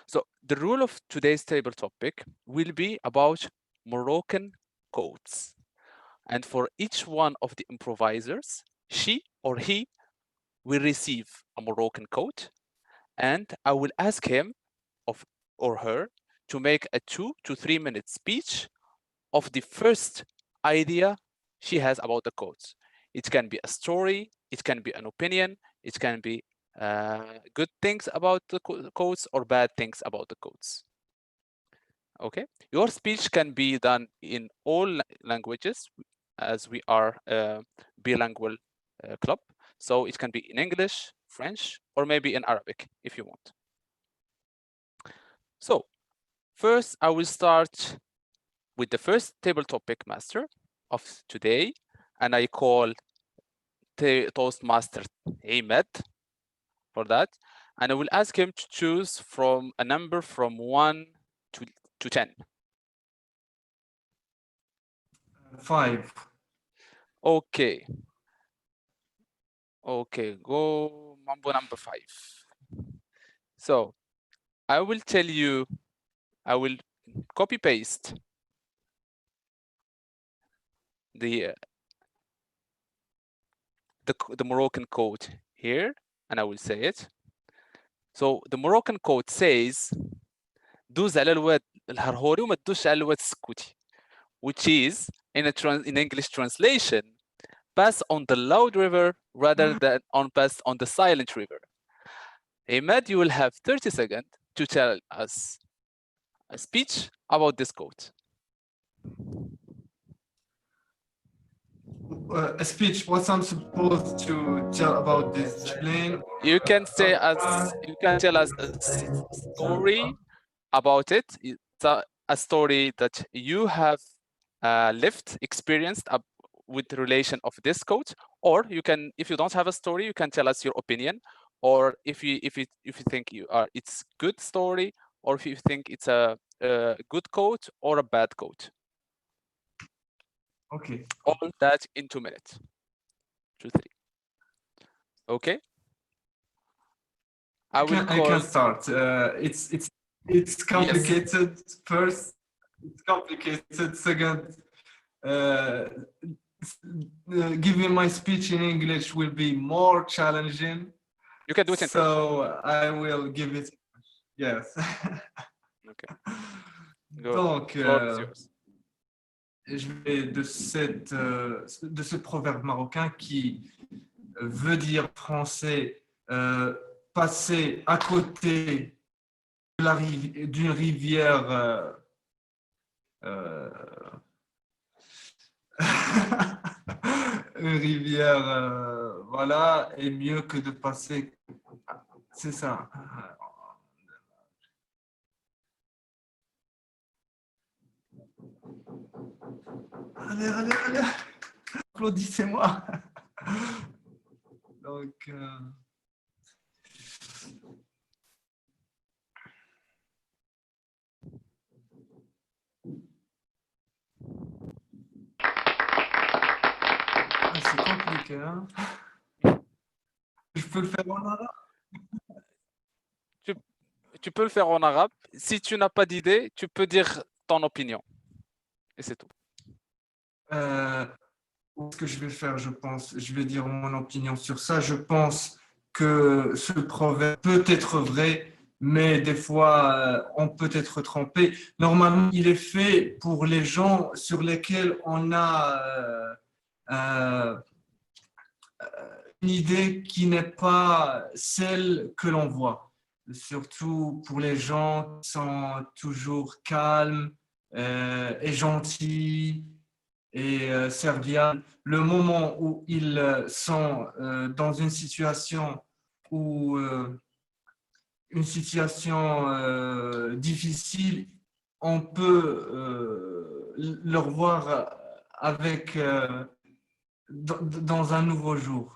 S16: So the rule of today's table topic will be about Moroccan quotes. And for each one of the improvisers, she or he will receive a Moroccan quote, and I will ask him or her to make a 2 to 3 minute speech of the first idea she has about the quotes. It can be a story, it can be an opinion, it can be good things about the quotes or bad things about the quotes. Okay, your speech can be done in all languages as we are a bilingual club. So it can be in English, French, or maybe in Arabic if you want. So first I will start with the first table topic master of today, and I call Toastmaster Ahmed for that. And I will ask him to choose from a number from 1 to 10.
S11: 5.
S16: Okay. Okay, go Mambo number 5. So I will tell you, I will copy paste the Moroccan code here, and I will say it. So the Moroccan code says دوز على الواد الهرهوري وما تدوش على الواد السكوتي, which is in English translation, pass on the loud river rather than pass on the silent river. Ahmed, you will have 30 seconds to tell us a speech about this quote.
S11: A speech, what I'm supposed to tell about this discipline?
S16: You can say you can tell us a story about it. It's a story that you have lived, experienced with the relation of this quote, or you can, if you don't have a story, you can tell us your opinion, or if you think it's good story, or if you think it's a good quote or a bad quote.
S11: Okay.
S16: All that in 2 minutes. 2, 3. Okay.
S11: I can start. It's complicated. Yes. First, it's complicated. Second, giving my speech in English will be more challenging.
S16: You can do it in
S11: so I will give it. Yes.
S16: Okay.
S11: Donc, je vais de ce proverbe marocain qui veut dire français passer à côté d'une rivière une rivière voilà est mieux que de passer, c'est ça. Allez, applaudissez-moi. Donc c'est compliqué, hein? Je peux le faire en arabe?
S16: Tu peux le faire en arabe. Si tu n'as pas d'idée, tu peux dire ton opinion. Et c'est tout.
S11: ce que je vais faire, je pense, je vais dire mon opinion sur ça. Je pense que ce proverbe peut être vrai, mais des fois, on peut être trompé. Normalement, il est fait pour les gens sur lesquels on a une idée qui n'est pas celle que l'on voit. Surtout pour les gens qui sont toujours calmes et gentils et serviables. Le moment où ils sont dans une situation difficile, on peut leur voir avec dans un nouveau jour.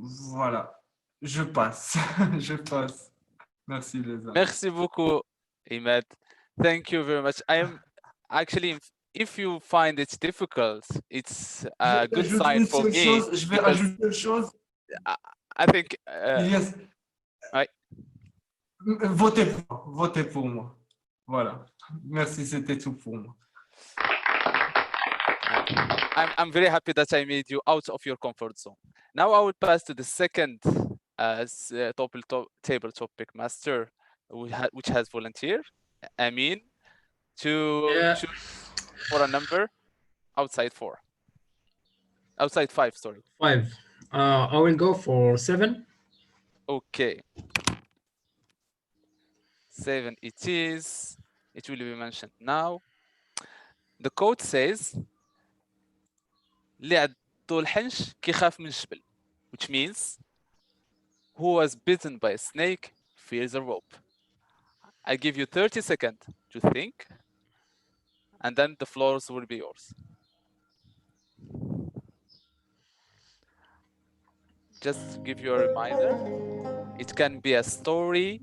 S11: Voilà, je passe. Je passe. Merci les amis.
S16: Merci beaucoup, Imad. Thank you very much. I am actually, if you find it difficult, it's a good sign for me.
S11: Je vais ajouter une chose.
S16: I think.
S11: Yes.
S16: Ouais.
S11: Votez pour moi. Voilà. Merci, c'était tout pour moi.
S16: I'm very happy that I made you out of your comfort zone. Now I will pass to the second table topic master, which has volunteered, Amin, to choose for a number outside 5, sorry.
S14: 5. I will go for 7.
S16: Okay. 7 it is. It will be mentioned now. The quote says, اللي عنده الحنش كيخاف من الجبل, which means who was bitten by a snake fears a rope. I give you 30 seconds to think, and then the floors will be yours. Just to give you a reminder, it can be a story,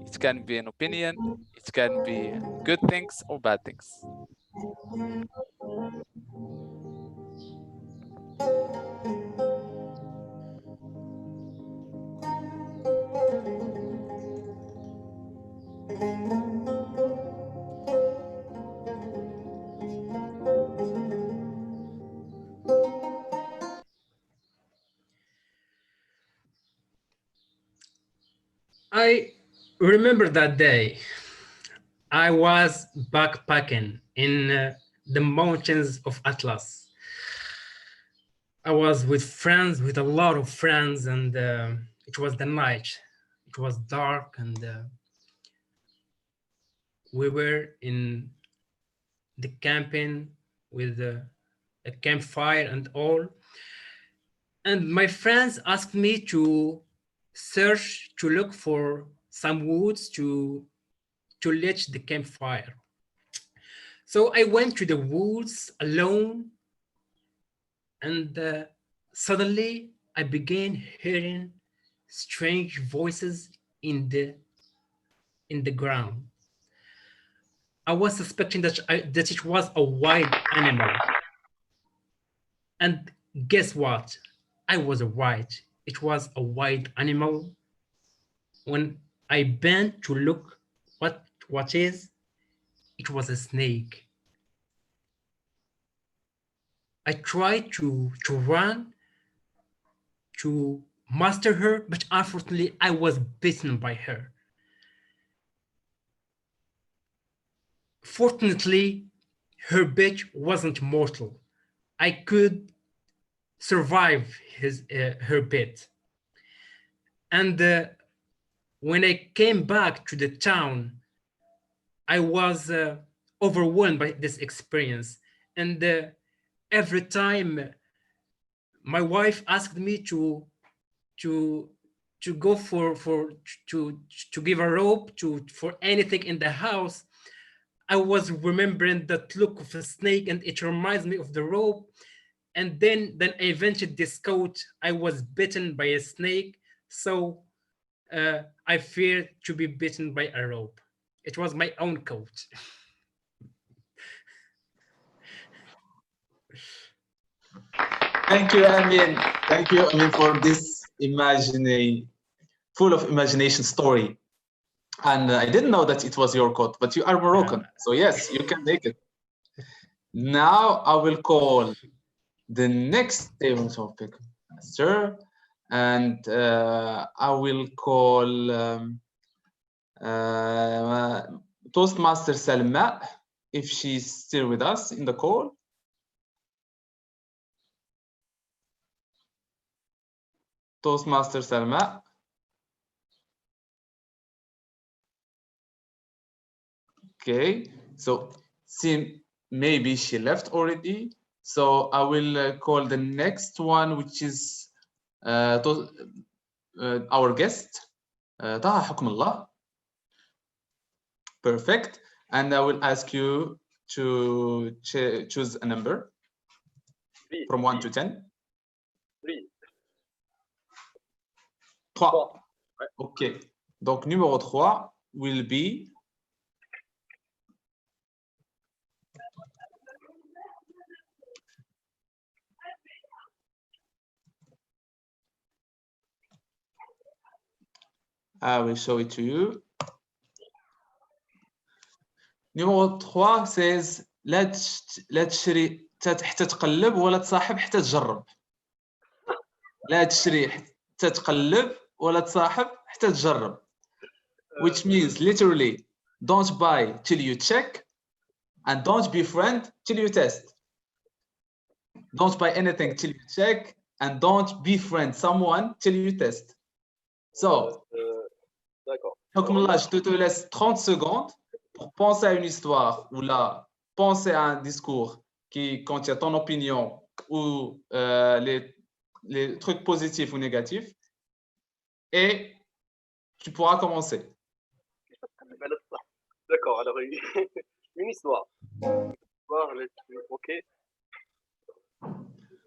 S16: it can be an opinion, it can be good things or bad things.
S14: I remember that day. I was backpacking in the mountains of Atlas. I was with friends, with a lot of friends, and it was the night. It was dark, and we were in the camping with a campfire and all. And my friends asked me to search, to look for some woods to lit the campfire. So I went to the woods alone, and suddenly I began hearing strange voices in the ground. I was suspecting that it was a wild animal. And guess what? I was right. It was a wild animal. When I bent to look what is, it was a snake. I tried to run to master her, but unfortunately I was bitten by her. Fortunately, her bite wasn't mortal. I could survive her bite. And when I came back to the town, I was overwhelmed by this experience. And every time my wife asked me to go to give a rope for anything in the house, I was remembering that look of a snake, and it reminds me of the rope. And then I invented this quote: I was bitten by a snake, so I feared to be bitten by a rope. It was my own quote.
S17: Thank you, Amin. Thank you, Amin, for this full of imagination story. And I didn't know that it was your code, but you are Moroccan. So yes, you can make it. Now I will call the next table topic master, and I will call Toastmaster Salma, if she's still with us in the call. Toastmaster Salma. Okay, so maybe she left already. So I will call the next one, which is our guest, Taha Hukmullah. Perfect. And I will ask you to choose a number from 1 to 10.
S12: 3.
S17: 3. OK. Donc, numéro 3 will be I will show it to you. Numéro 3 says لا تشتري حتى تقلب ولا تصاحب حتى تجرب. لا تشتري حتى تقلب ولا تصاحب حتى تجرب. Which means literally don't buy till you check and don't befriend till you test. Don't buy anything till you check and don't befriend someone till you test. So, Hukmullah, je te laisse 30 secondes pour penser à une histoire ou là, penser à un discours qui contient ton opinion ou les trucs positifs ou négatifs et tu pourras commencer.
S12: D'accord, alors une histoire. Ok.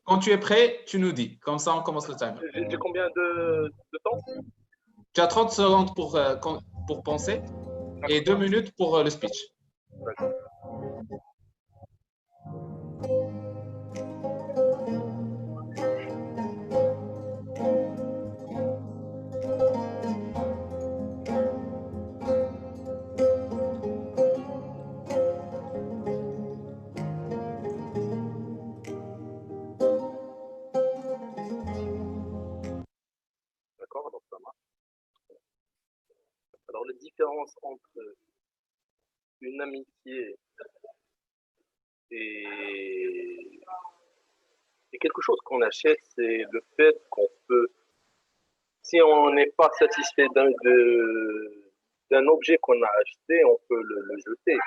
S17: Quand tu es prêt, tu nous dis. Comme ça, on commence le timer.
S12: J'ai combien de temps?
S17: Tu as 30 secondes pour penser et 2 minutes pour le speech.
S12: D'accord, donc ça marche. Alors, la différence entre une amitié et quelque chose qu'on achète, c'est le fait qu'on peut, si on n'est pas satisfait d'un objet qu'on a acheté, on peut le jeter.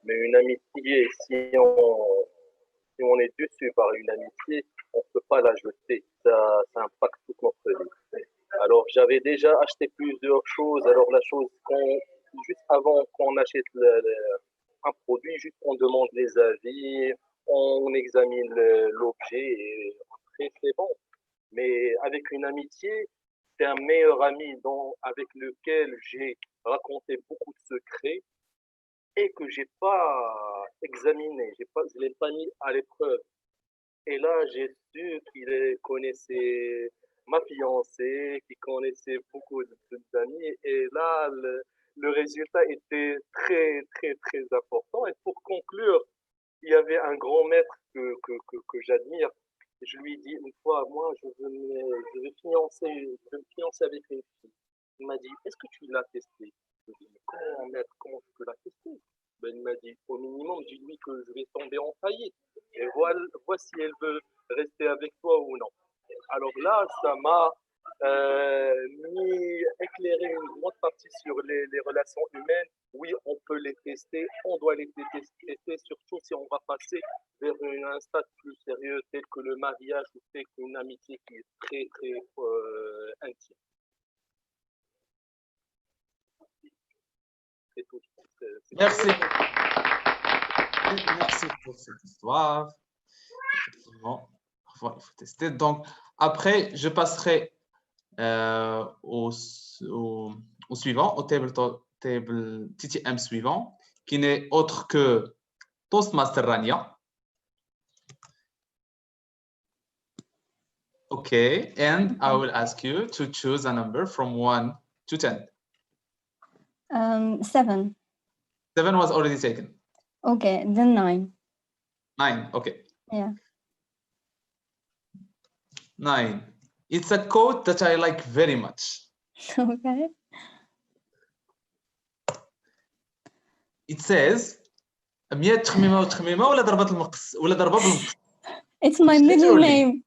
S12: Mais une amitié, si on est déçu par une amitié, on ne peut pas la jeter. Ça impacte toute notre vie. Alors, j'avais déjà acheté plusieurs choses. Alors, la chose juste avant qu'on achète un produit, juste on demande les avis, on examine l'objet et après, c'est bon. Mais avec une amitié, c'est un meilleur ami avec lequel j'ai raconté beaucoup de secrets et que j'ai pas examiné, je l'ai pas mis à l'épreuve. Et là, j'ai su qu'il connaissait ma fiancée, qu'il connaissait beaucoup d'amis. Et là, le résultat était très, très, très important. Et pour conclure, il y avait un grand maître que j'admire. Je lui ai dit une fois, moi, je veux me fiancer avec une fille. Il m'a dit, est-ce que tu l'as testé? Je lui ai dit, comment je peux la tester? Ben, il m'a dit, au minimum, dis-lui que je vais tomber en faillite. Et vois si elle veut rester avec toi ou non. Alors là, ça m'a éclairé une grande partie sur les relations humaines. Oui, on peut les tester, on doit les tester, surtout si on va passer vers un stade plus sérieux tel que le mariage ou tel qu'une amitié qui est très, très intime. C'est tout.
S17: Merci. Merci pour cette histoire. Effectivement, parfois, il faut tester. Donc, après, je passerai au suivant, au table TTM suivant, qui n'est autre que Toastmaster Rania. Okay, and I will ask you to choose a number from 1 to 10.
S10: 7.
S17: 7 was already taken.
S10: Okay, then 9.
S17: 9, okay.
S10: Yeah.
S17: 9. It's a quote that I like very much.
S10: Okay.
S17: It says 100 تخميمة وتخميمة ولا ضربة المقص ولا ضربة بالمقص.
S10: It's my middle name.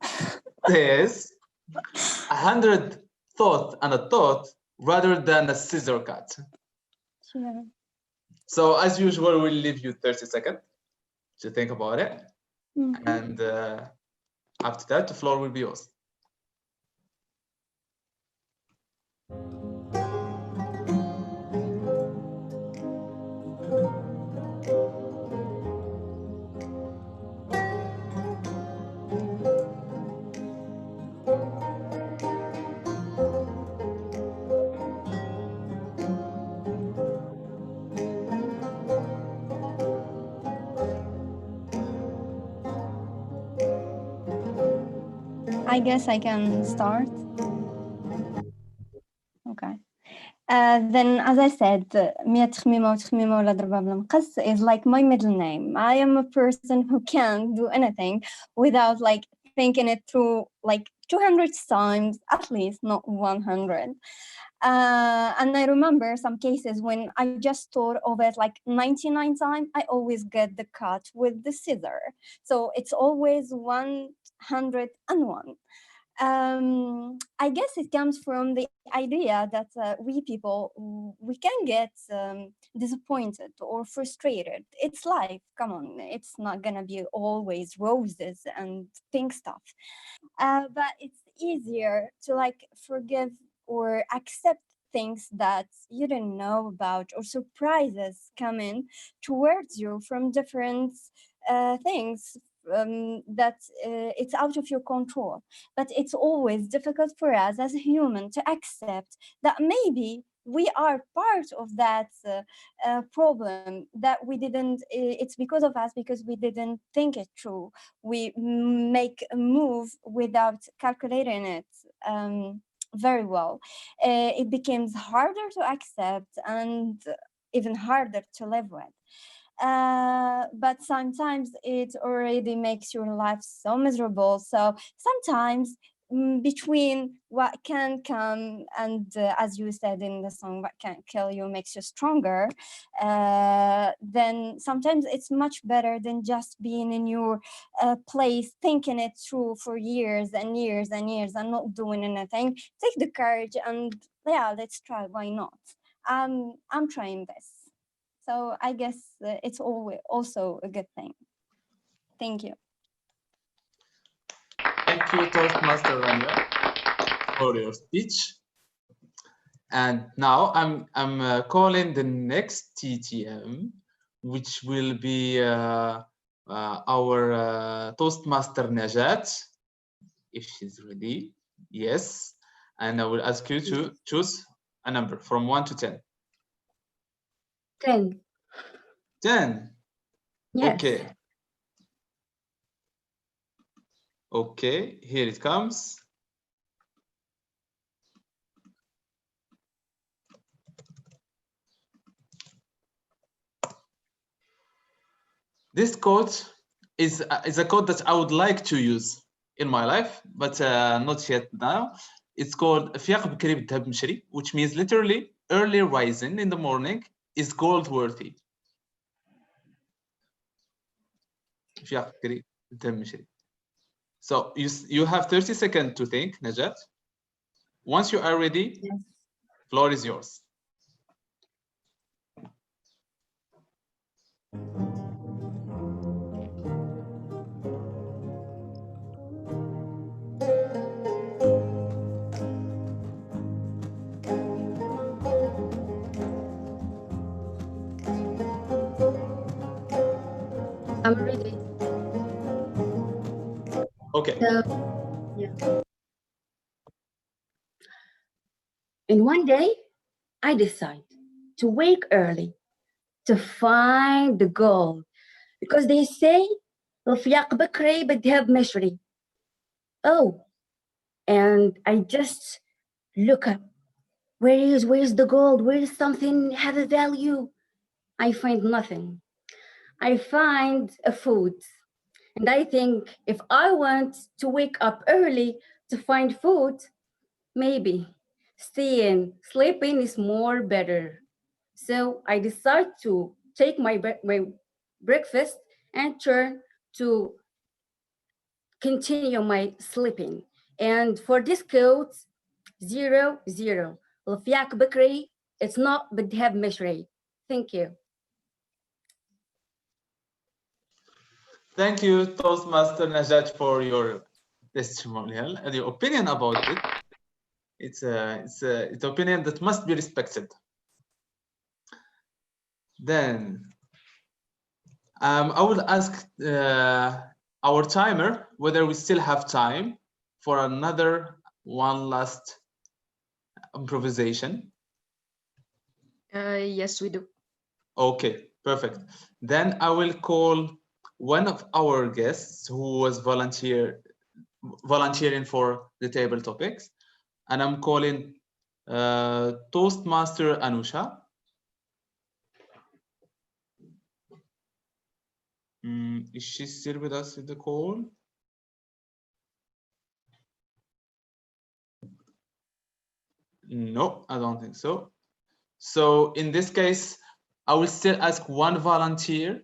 S17: Says 100 thoughts and a thought rather than a scissor cut.
S10: Yeah.
S17: So as usual, we'll leave you 30 seconds to think about it. And after that, the floor will be yours.
S10: I guess I can start. Okay. Then, as I said, 100 تخميمة وتخميمة ولا ضربة بالمقص is like my middle name. I am a person who can't do anything without like thinking it through like 200 times, at least, not 100. And I remember some cases when I just thought of it like 99 times, I always get the cut with the scissor. So it's always 101. I guess it comes from the idea that we people, we can get disappointed or frustrated. It's life, come on, it's not gonna be always roses and pink stuff. But it's easier to like forgive or accept things that you didn't know about, or surprises coming towards you from different things that it's out of your control. But it's always difficult for us as a human to accept that maybe we are part of that problem, that we didn't, it's because of us, because we didn't think it through. We make a move without calculating it very well. It becomes harder to accept and even harder to live with. But sometimes it already makes your life so miserable. So sometimes between what can come and as you said in the song, what can't kill you makes you stronger, then sometimes it's much better than just being in your place thinking it through for years and years and years and not doing anything. Take the courage and yeah, let's try, why not? I'm trying this. So I guess it's always also a good thing. Thank you.
S17: Thank you, Toastmaster Rania, for your speech. And now I'm calling the next TTM, which will be our Toastmaster Najat, if she's ready. Yes. And I will ask you to choose a number from 1 to 10.
S18: 10.
S17: 10.
S18: Yes.
S17: Okay. Okay, here it comes. This quote is a quote that I would like to use in my life, but not yet now. It's called "فياق بكري بالذهب مشري," which means literally early rising in the morning is gold worthy. فياق بكري بالذهب مشري. So you have 30 seconds to think, Najat. Once you are ready, yes. Floor is yours.
S18: I'm ready.
S17: Okay.
S18: Yeah. And one day, I decide to wake early to find the gold, because they say الفياق بكري بالذهب مشري. Oh, and I just look up where is the gold? Where is something have a value? I find nothing. I find a food. And I think if I want to wake up early to find food, maybe sleeping is more better. So I decide to take my breakfast and turn to continue my sleeping. And for this code, 0 0. الفياك بكري, it's not بدها مشري. Thank you.
S17: Thank you, Toastmaster Najat, for your testimonial and your opinion about it. It's an opinion that must be respected. Then I will ask our timer whether we still have time for another one last improvisation.
S5: Yes, we do.
S17: Okay, perfect. Then I will call one of our guests who was volunteering for the table topics, and I'm calling Toastmaster Anusha. Is she still with us in the call? No, I don't think so. So in this case, I will still ask one volunteer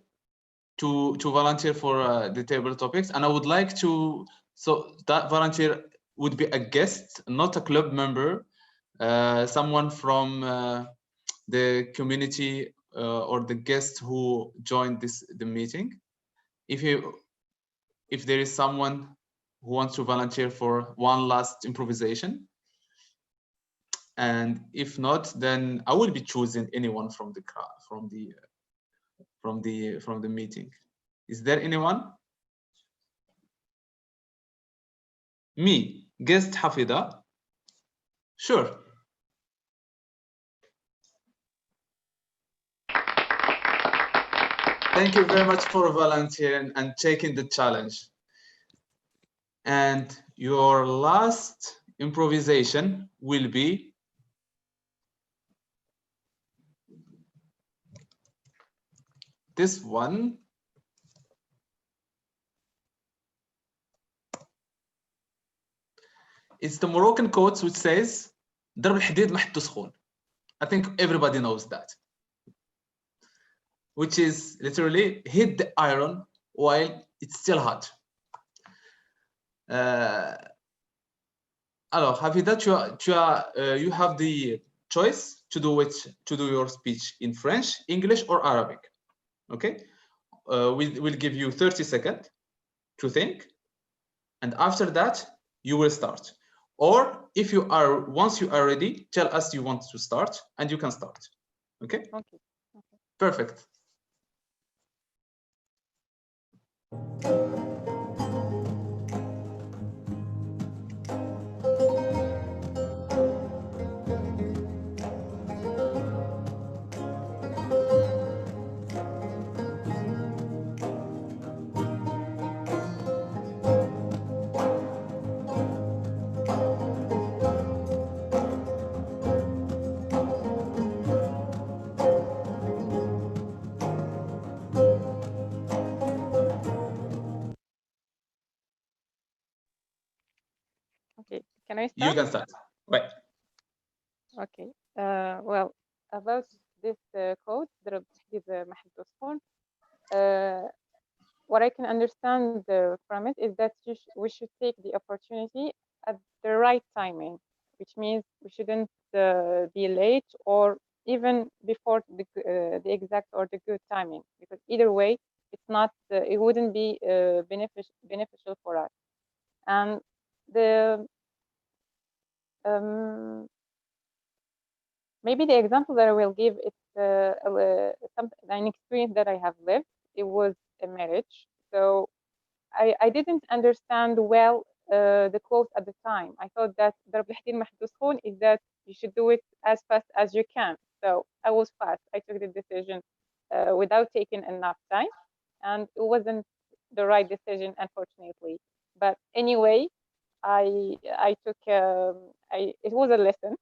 S17: to volunteer for the table topics, and I would like to, so that volunteer would be a guest, not a club member, someone from the community or the guest who joined the meeting. If there is someone who wants to volunteer for one last improvisation, and if not, then I will be choosing anyone from the crowd, from the meeting. Is there anyone? Me, guest Hafida. Sure. Thank you very much for volunteering and taking the challenge. And your last improvisation will be this one. It's the Moroccan quote which says, "ضرب الحديد ما حده سخون." I think everybody knows that. Which is literally hit the iron while it's still hot. Alors, Hafida, you have the choice to do your speech in French, English, or Arabic. Okay, we'll give you 30 seconds to think, and after that you will start. Or if you are, once you are ready, tell us you want to start, and you can start. Okay.
S19: Okay.
S17: Perfect.
S19: Okay, can I start?
S17: You can start. Right.
S19: Okay. Well, about this quote, ضرب الحديد ما حده سخون, what I can understand from it is that we should take the opportunity at the right timing, which means we shouldn't be late or even before the exact or the good timing, because either way, it's not, it wouldn't be beneficial for us. And the maybe the example that I will give is an experience that I have lived. It was a marriage. So I didn't understand well the quote at the time. I thought that ضرب الحديد ما حده سخون is that you should do it as fast as you can. So I was fast. I took the decision without taking enough time, and it wasn't the right decision, unfortunately. But anyway, I took it was a lesson.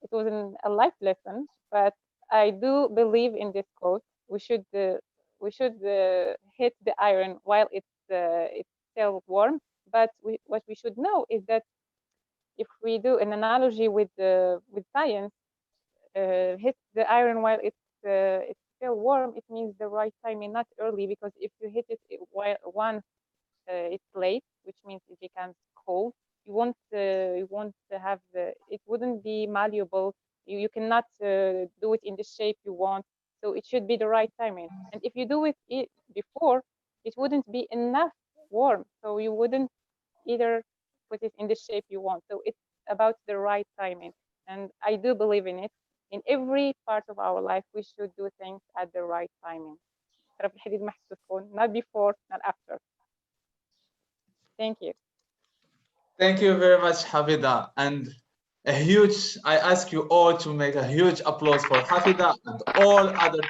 S19: it wasn't a life lesson, but I do believe in this quote. We should hit the iron while it's still warm. But what we should know is that if we do an analogy with science, hit the iron while it's still warm, it means the right timing, not early, because if you hit it while once it's late, which means it becomes cold, you won't have it wouldn't be malleable. You cannot do it in the shape you want. So it should be the right timing. And if you do it before, it wouldn't be enough warm, so you wouldn't either put it in the shape you want. So it's about the right timing, and I do believe in it. In every part of our life, we should do things at the right timing. Not before, not after. Thank you.
S17: Thank you very much, Hafida. And I ask you all to make a huge applause for Hafida and all other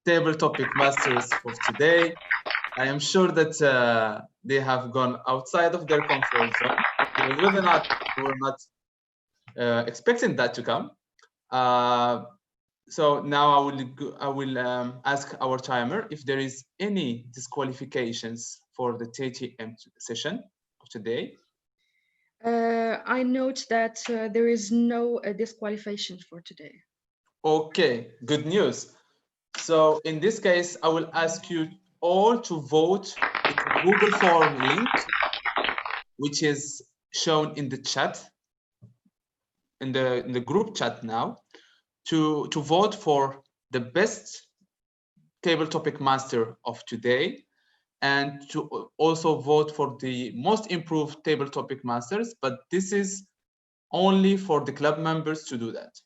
S17: table topic masters for today. I am sure that they have gone outside of their comfort zone. We were not expecting that to come. So now I will ask our timer if there is any disqualifications for the TTM session of today.
S5: I note that there is no disqualification for today.
S17: Okay, good news. So in this case, I will ask you all to vote with the Google form link, which is shown in the chat, in the group chat now, to vote for the best table topic master of today, and to also vote for the most improved table topic masters, but this is only for the club members to do that.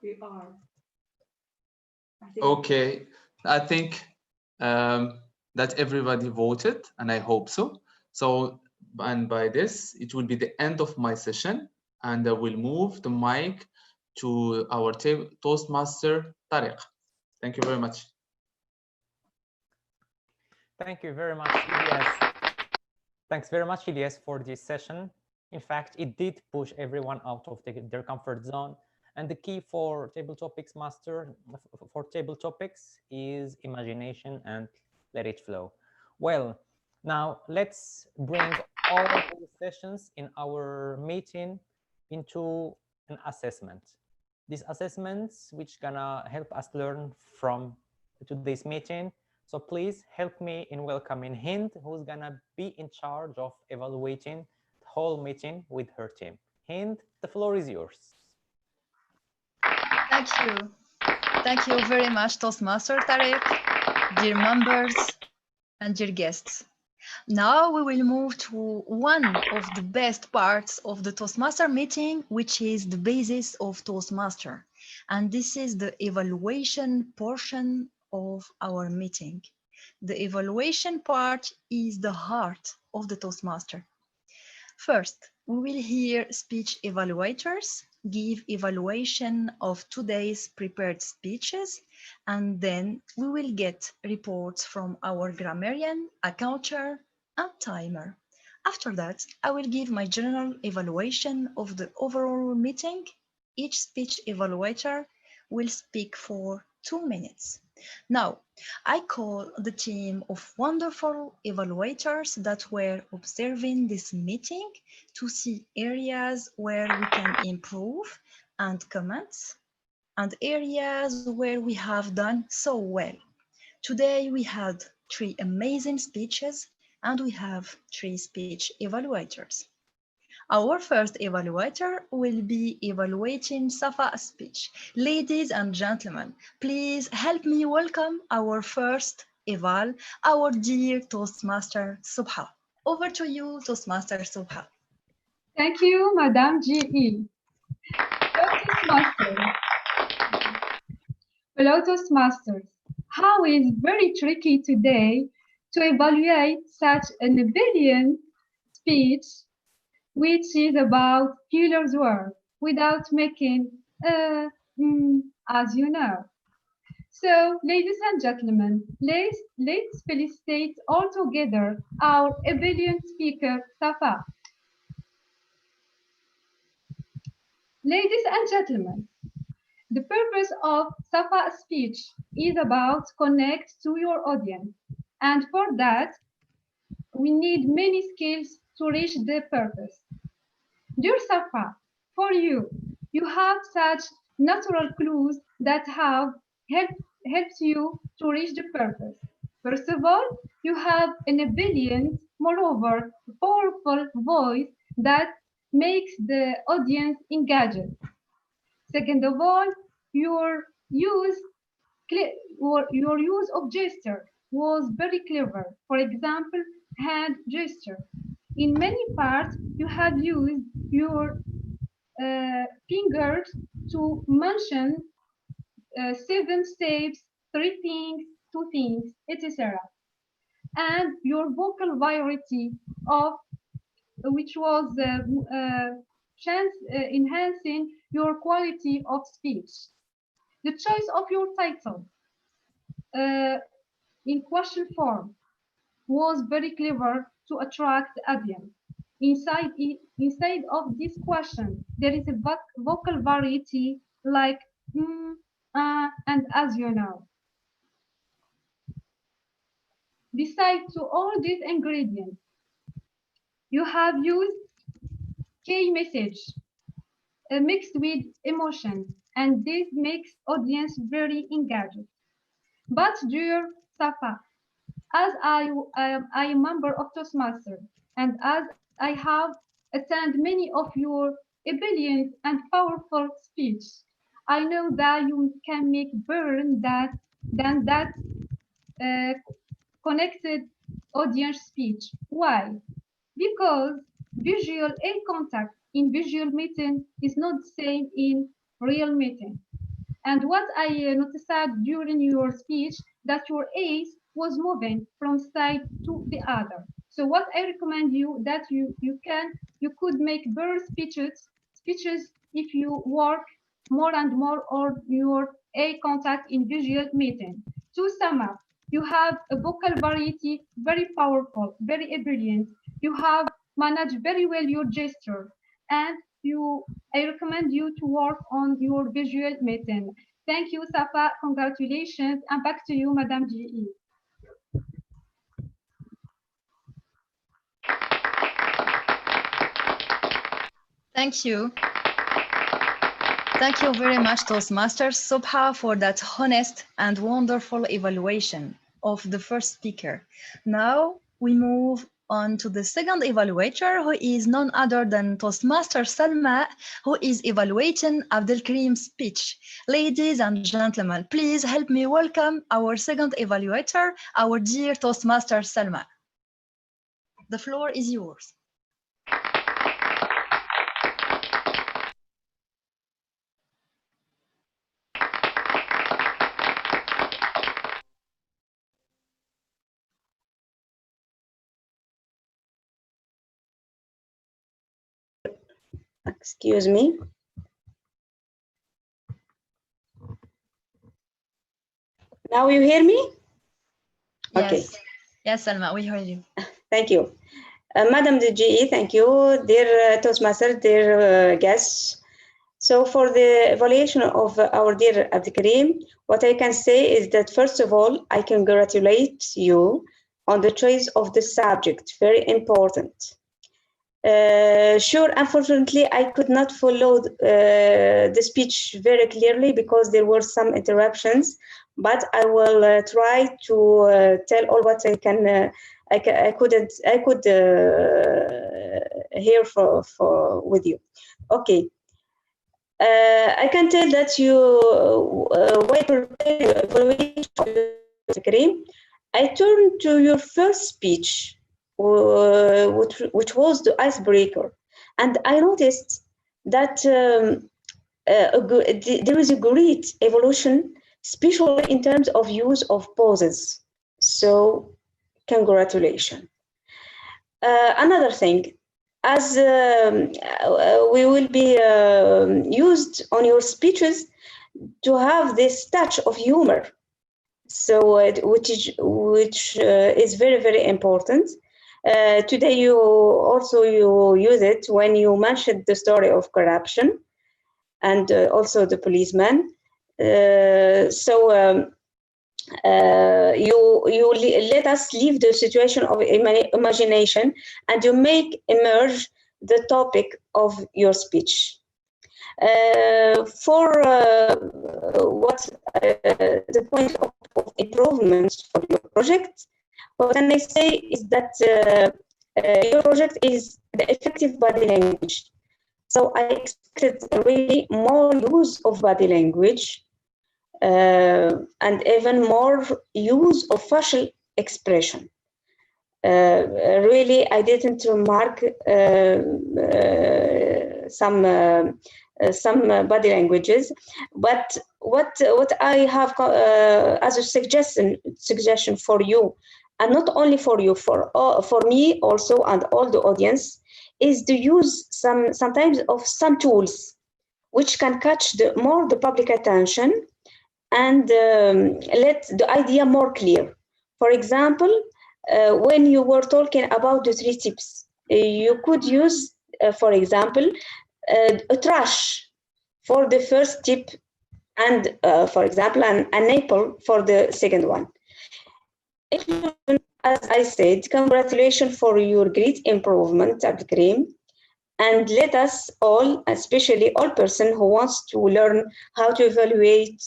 S5: We are.
S17: Okay, I think that everybody voted, and I hope so. So, and by this, it will be the end of my session, and I will move the mic to our Toastmaster, Tariq. Thank you very much.
S3: Thank you very much, Ilyas. Thanks very much, Ilyas, for this session. In fact, it did push everyone out of their comfort zone. And the key for table topics master, for table topics, is imagination and let it flow. Well, now let's bring all of the sessions in our meeting into an assessment. These assessments which gonna help us learn from today's meeting. So please help me in welcoming Hind, who's gonna be in charge of evaluating the whole meeting with her team. Hind, the floor is yours.
S4: Thank you. Thank you very much, Toastmaster Tariq, dear members and dear guests. Now we will move to one of the best parts of the Toastmaster meeting, which is the basis of Toastmaster. And this is the evaluation portion of our meeting. The evaluation part is the heart of the Toastmaster. First, we will hear speech evaluators give evaluation of today's prepared speeches, and then we will get reports from our grammarian, a counter, and timer. After that, I will give my general evaluation of the overall meeting. Each speech evaluator will speak for 2 minutes. Now, I call the team of wonderful evaluators that were observing this meeting to see areas where we can improve and comments, and areas where we have done so well. Today we had 3 amazing speeches and we have 3 speech evaluators. Our first evaluator will be evaluating Safa's speech. Ladies and gentlemen, please help me welcome our first eval, our dear Toastmaster Subha. Over to you, Toastmaster Subha.
S20: Thank you, Madame G.E. Toastmasters. Hello, Toastmasters. How is very tricky today to evaluate such an brilliant speech, which is about Fuller's work, without making as you know. So, ladies and gentlemen, let's felicitate all together our brilliant speaker, Safa. Ladies and gentlemen, the purpose of Safa's speech is about connect to your audience. And for that, we need many skills to reach the purpose. Dear Safa, for you, you have such natural clues that have helped you to reach the purpose. First of all, you have an brilliant, moreover, powerful voice that makes the audience engaged. Second of all, your use of gesture was very clever. For example, hand gesture. In many parts, you have used your fingers to mention 7 steps, 3 things, 2 things, etc. And your vocal variety of which was enhancing your quality of speech. The choice of your title in question form was very clever to attract the audience. Inside of this question, there is a vocal variety like and as you know. Besides to all these ingredients, you have used key message mixed with emotion, and this makes audience very engaged. But dear Safa, as I am a member of Toastmasters, and as I have attended many of your brilliant and powerful speech, I know that you can make better than that connected audience speech. Why? Because visual eye contact in visual meeting is not the same in real meeting. And what I noticed during your speech, that your eyes was moving from side to the other. So what I recommend you that you could make better speeches if you work more and more on your eye contact in visual meeting. To sum up, you have a vocal variety, very powerful, very brilliant. You have managed very well your gesture, and I recommend you to work on your visual meeting. Thank you, Safa. Congratulations. And back to you, Madame G.E.
S4: Thank you. Thank you very much, Toastmasters Subha, for that honest and wonderful evaluation of the first speaker. Now we move on to the second evaluator, who is none other than Toastmaster Salma, who is evaluating Abdelkarim's speech. Ladies and gentlemen, please help me welcome our second evaluator, our dear Toastmaster Salma. The floor is yours.
S21: Excuse me. Now you hear me?
S4: Yes.
S21: Okay.
S4: Yes, Salma, we heard you.
S21: Thank you. Madam DGE, thank you. Dear Toastmasters, dear guests. So for the evaluation of our dear Abdelkarim, what I can say is that first of all, I congratulate you on the choice of the subject, very important. Sure, unfortunately, I could not follow the speech very clearly because there were some interruptions, but I will try to tell all what I can I could hear with you. Okay. I can tell that you while preparing evaluation, I turned to your first speech, which was the icebreaker, and I noticed that there is a great evolution, especially in terms of use of pauses. So, congratulations. Another thing, as we will be used on your speeches to have this touch of humor, so which is very, very important. Today you use it when you mentioned the story of corruption and also the policeman. You let us leave the situation of imagination, and you make emerge the topic of your speech. For what the point of improvements for your project, what can I say is that your project is the effective body language. So I expected really more use of body language and even more use of facial expression. Really, I didn't remark some body languages, but what I have as a suggestion for you, and not only for you, for me also and all the audience, is to use sometimes of some tools which can catch the public attention and let the idea more clear. For example, when you were talking about the 3 tips, you could use, for example, a trash for the first tip, and for example, an apple for the second one. As I said, congratulations for your great improvement, Abdelkarim. And let us all, especially all person who wants to learn how to evaluate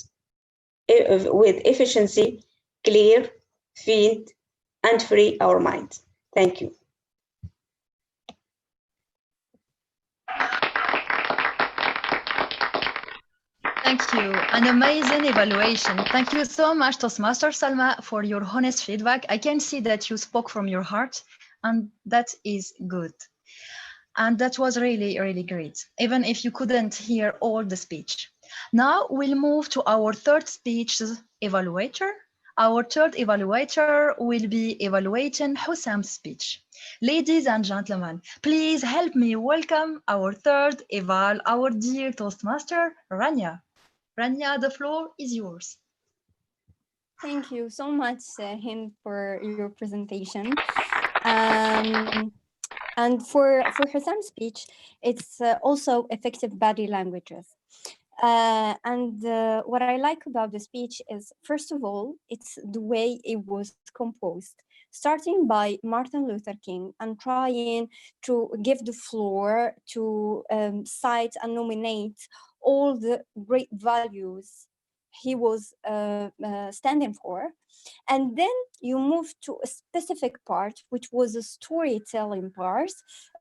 S21: with efficiency, clear, feed, and free our mind. Thank you.
S4: Thank you. An amazing evaluation. Thank you so much, Toastmaster Salma, for your honest feedback. I can see that you spoke from your heart, and that is good. And that was really, really great, even if you couldn't hear all the speech. Now we'll move to our third speech evaluator. Our third evaluator will be evaluating Hussam's speech. Ladies and gentlemen, please help me welcome our third eval, our dear Toastmaster, Rania. Rania, the floor is yours.
S10: Thank you so much, Hind, for your presentation. And for Hussam's speech, it's also effective body languages. What I like about the speech is, first of all, it's the way it was composed, starting by Martin Luther King and trying to give the floor to cite and nominate all the great values he was standing for. And then you move to a specific part, which was a storytelling part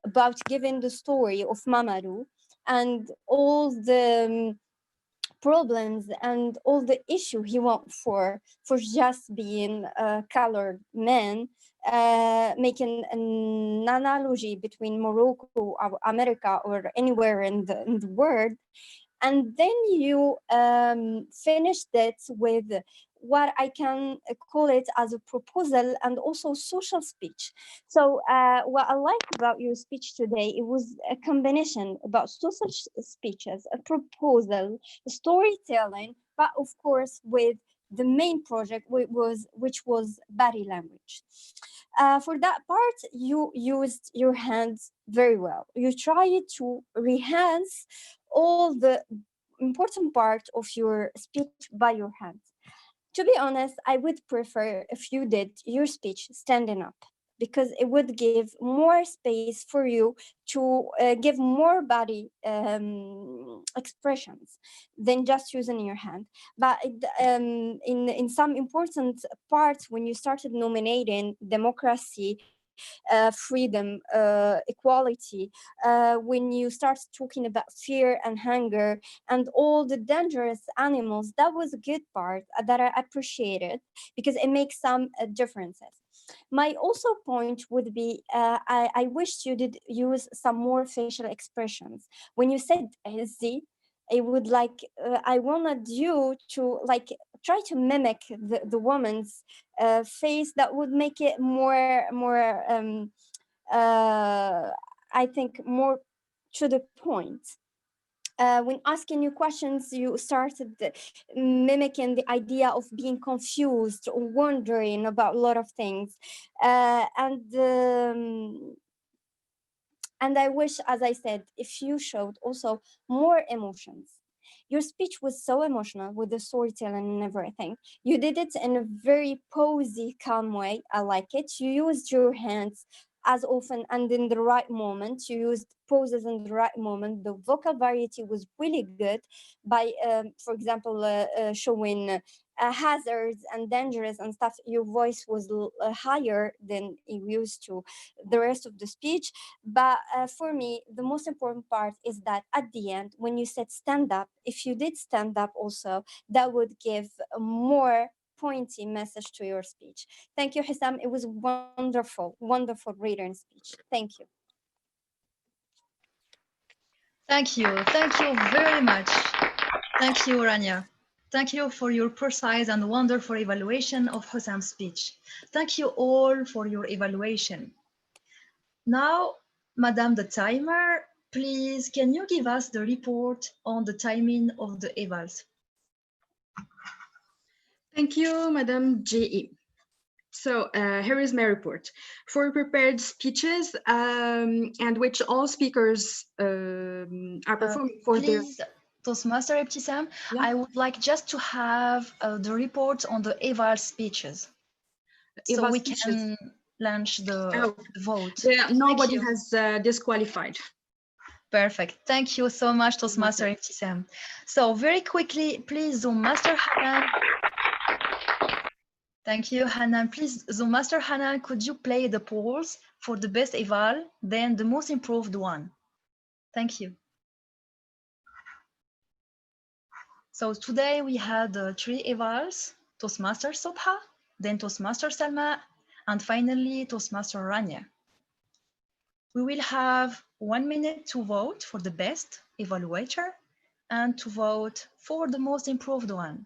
S10: about giving the story of Mamadou and all the problems and all the issue he went for just being a colored man, making an analogy between Morocco or America or anywhere in the world. And then you finished it with what I can call it as a proposal and also social speech. So what I like about your speech today, it was a combination about social speeches, a proposal, storytelling, but of course with the main project, which was body language. For that part, you used your hands very well. You tried to rehearse all the important part of your speech by your hands. To be honest, I would prefer if you did your speech standing up. because it would give more space for you to give more body expressions than just using your hand. But in some important parts, when you started nominating democracy, freedom, equality, when you start talking about fear and hunger and all the dangerous animals, that was a good part that I appreciated because it makes some differences. My also point would be, I wish you did use some more facial expressions. When you said Z, I would like, I wanted you to like try to mimic the woman's face. That would make it more, I think, more to the point. When asking you questions, you started mimicking the idea of being confused or wondering about a lot of things. And I wish, as I said, if you showed also more emotions. Your speech was so emotional with the storytelling and everything. You did it in a very posy, calm way. I like it. You used your hands as often and in the right moment. You used poses in the right moment. The vocal variety was really good by, for example, showing hazards and dangers and stuff. Your voice was higher than you used to the rest of the speech. But for me, the most important part is that at the end, when you said stand up, if you did stand up also, that would give a more pointy message to your speech. Thank you, Hissam. It was wonderful, wonderful reader and speech. Thank you.
S4: Thank you. Thank you very much. Thank you, Rania. Thank you for your precise and wonderful evaluation of Hussam's speech. Thank you all for your evaluation. Now, Madame the timer, please, can you give us the report on the timing of the evals?
S5: Thank you, Madam GE. So here is my report. For prepared speeches and which all speakers are performing for
S4: please, Toastmaster Ebtisam,
S5: Yeah.
S4: I would like just to have the report on the eval speeches. So
S5: eval
S4: we
S5: speeches.
S4: can launch the vote.
S5: Yeah, nobody
S4: you.
S5: has disqualified.
S4: Perfect. Thank you so much, Toastmaster Ebtisam. So very quickly, please, Zoom Master Hanan. Thank you, Hanan. Please, Zoom Master Hanan, could you play the polls for the best eval, then the most improved one? Thank you. So today we had 3 evals, Toastmaster Sobha, then Toastmaster Salma, and finally Toastmaster Rania. We will have 1 minute to vote for the best evaluator and to vote for the most improved one.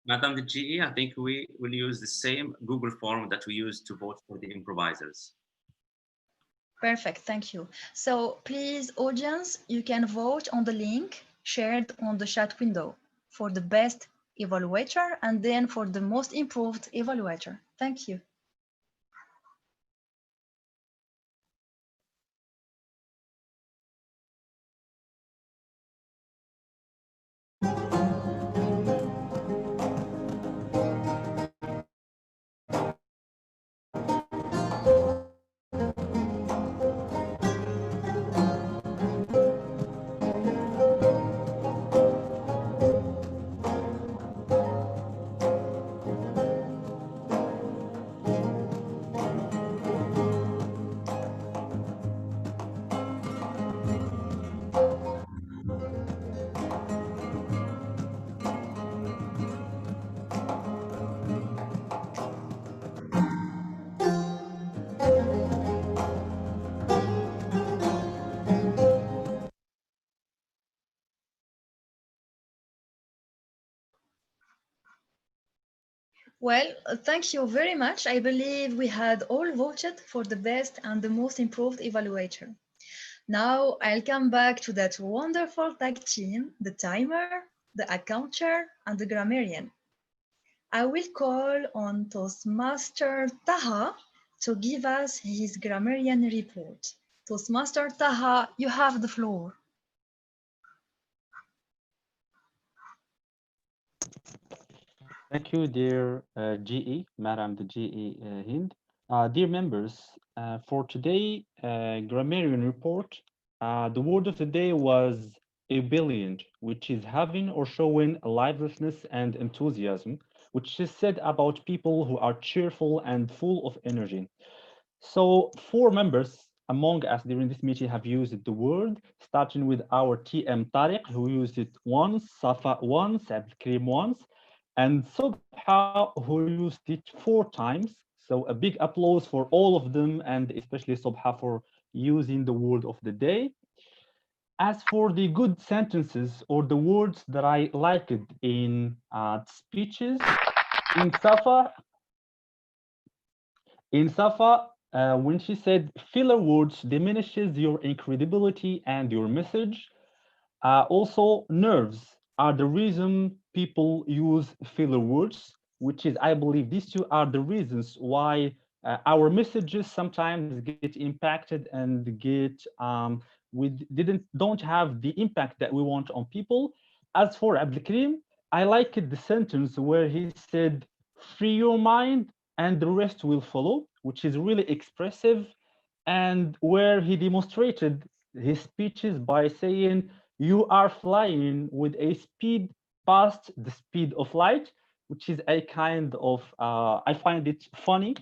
S1: Madam the GE, I think we will use the same Google form that we used to vote for the improvisers.
S4: Perfect, thank you. So please, audience, you can vote on the link shared on the chat window for the best evaluator and then for the most improved evaluator. Thank you. Well, thank you very much. I believe we had all voted for the best and the most improved evaluator. Now I'll come back to that wonderful tag team, the timer, the accounter, and the grammarian. I will call on Toastmaster Taha to give us his grammarian report. Toastmaster Taha, you have the floor.
S6: Thank you, dear GE, Madam the GE Hind. Dear members, for today grammarian report, the word of the day was ebullient, which is having or showing liveliness and enthusiasm, which is said about people who are cheerful and full of energy. So 4 members among us during this meeting have used the word, starting with our TM Tariq, who used it once, Safa once, Abdelkrim once, and Subha, who used it 4 times. So a big applause for all of them, and especially Subha for using the word of the day. As for the good sentences or the words that I liked in speeches, in Safa, when she said filler words diminishes your incredibility and your message. Also, nerves are the reason people use filler words, which is, I believe, these two are the reasons why our messages sometimes get impacted and don't have the impact that we want on people. As for Abdelkrim, I liked the sentence where he said, "Free your mind and the rest will follow," which is really expressive, and where he demonstrated his speeches by saying, "You are flying with a speed past the speed of light," which is a kind of, I find it funny.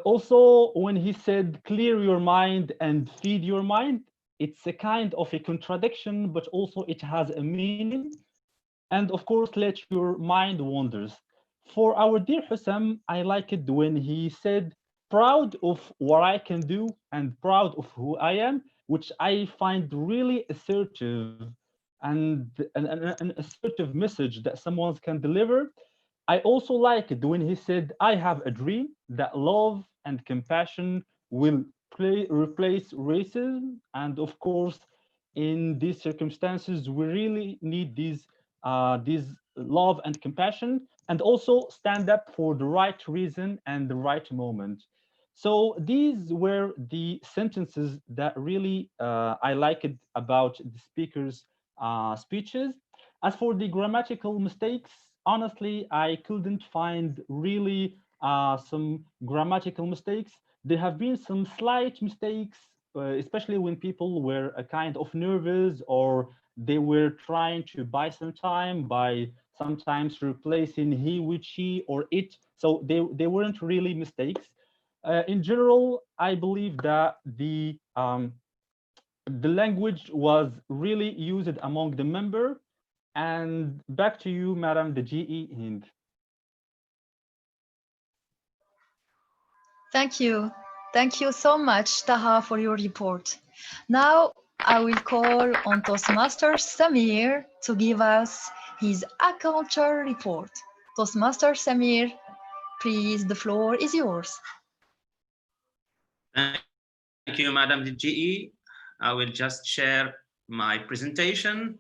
S6: Also, when he said, "Clear your mind and feed your mind," it's a kind of a contradiction, but also it has a meaning. And of course, let your mind wanders. For our dear Hussam, I like it when he said, "Proud of what I can do and proud of who I am," which I find really assertive and an assertive message that someone can deliver. I also like it when he said, "I have a dream that love and compassion will replace racism." And of course, in these circumstances, we really need these love and compassion, and also stand up for the right reason and the right moment. So these were the sentences that really I liked about the speaker's speeches. As for the grammatical mistakes, honestly, I couldn't find really some grammatical mistakes. There have been some slight mistakes, especially when people were a kind of nervous, or they were trying to buy some time by sometimes replacing he with she or it. So they weren't really mistakes. In general, I believe that the language was really used among the member. And back to you, Madam the GE Hind.
S4: Thank you. Thank you so much, Taha, for your report. Now I will call on Toastmaster Samir to give us his agriculture report. Toastmaster Samir, please, the floor is yours.
S1: Thank you, Madam DGE. I will just share my presentation.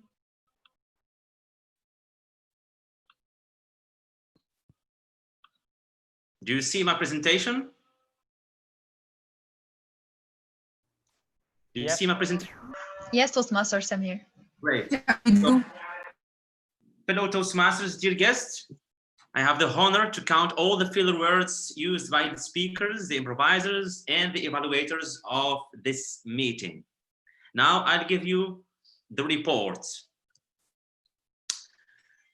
S1: Do you see my presentation? Do you see my presentation?
S4: Yes, Toastmaster Samir.
S1: Great. So, fellow Toastmasters, dear guests, I have the honor to count all the filler words used by the speakers, the improvisers, and the evaluators of this meeting. Now I'll give you the reports.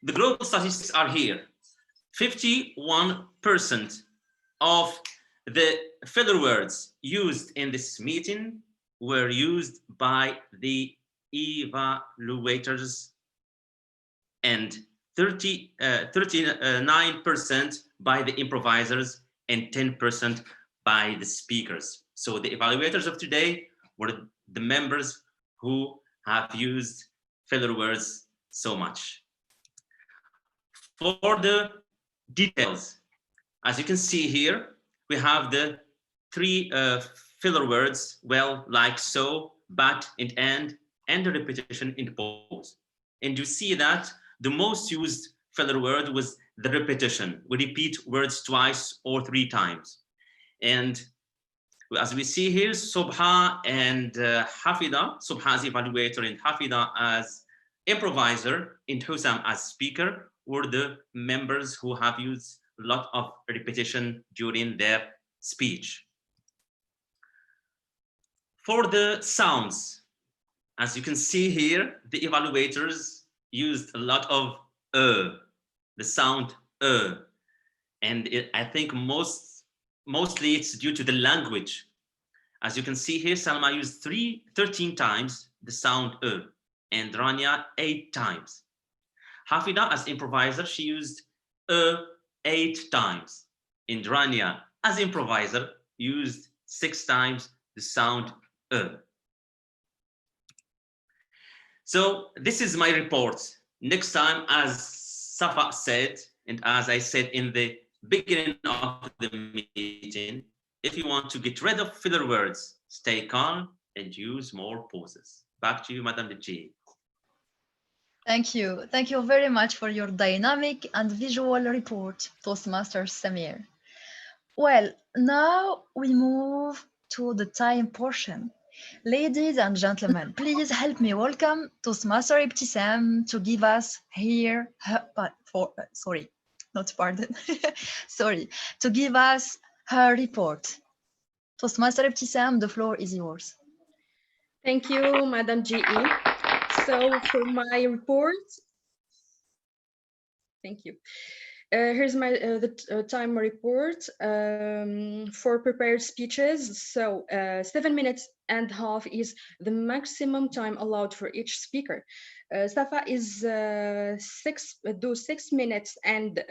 S1: The global statistics are here. 51% of the filler words used in this meeting were used by the evaluators, and 39% by the improvisers, and 10% by the speakers. So the evaluators of today were the members who have used filler words so much. For the details, as you can see here, we have the 3 filler words, well, like, so, but, and the repetition in the pause. And you see that the most used filler word was the repetition. We repeat words twice or 3 times. And as we see here, Subha and Hafida, Subha as evaluator and Hafida as improviser, and Hussam as speaker, were the members who have used a lot of repetition during their speech. For the sounds, as you can see here, the evaluators used a lot of the sound and I think mostly it's due to the language. As you can see here, Salma used 13 times the sound and Rania 8 times. Hafida, as improviser, she used 8 times. And Rania, as improviser, used 6 times the sound So this is my report. Next time, as Safa said, and as I said in the beginning of the meeting, if you want to get rid of filler words, stay calm and use more pauses. Back to you, Madam G.
S4: Thank you. Thank you very much for your dynamic and visual report, Toastmaster Samir. Well, now we move to the time portion. Ladies and gentlemen, please help me welcome Toastmaster Ibtisam to give us to give us her report. Toastmaster Ibtisam, the floor is yours.
S5: Thank you, Madam GE. So for my report, thank you. Here's my time report for prepared speeches. So 7 minutes and a half is the maximum time allowed for each speaker. Safa is 6 minutes and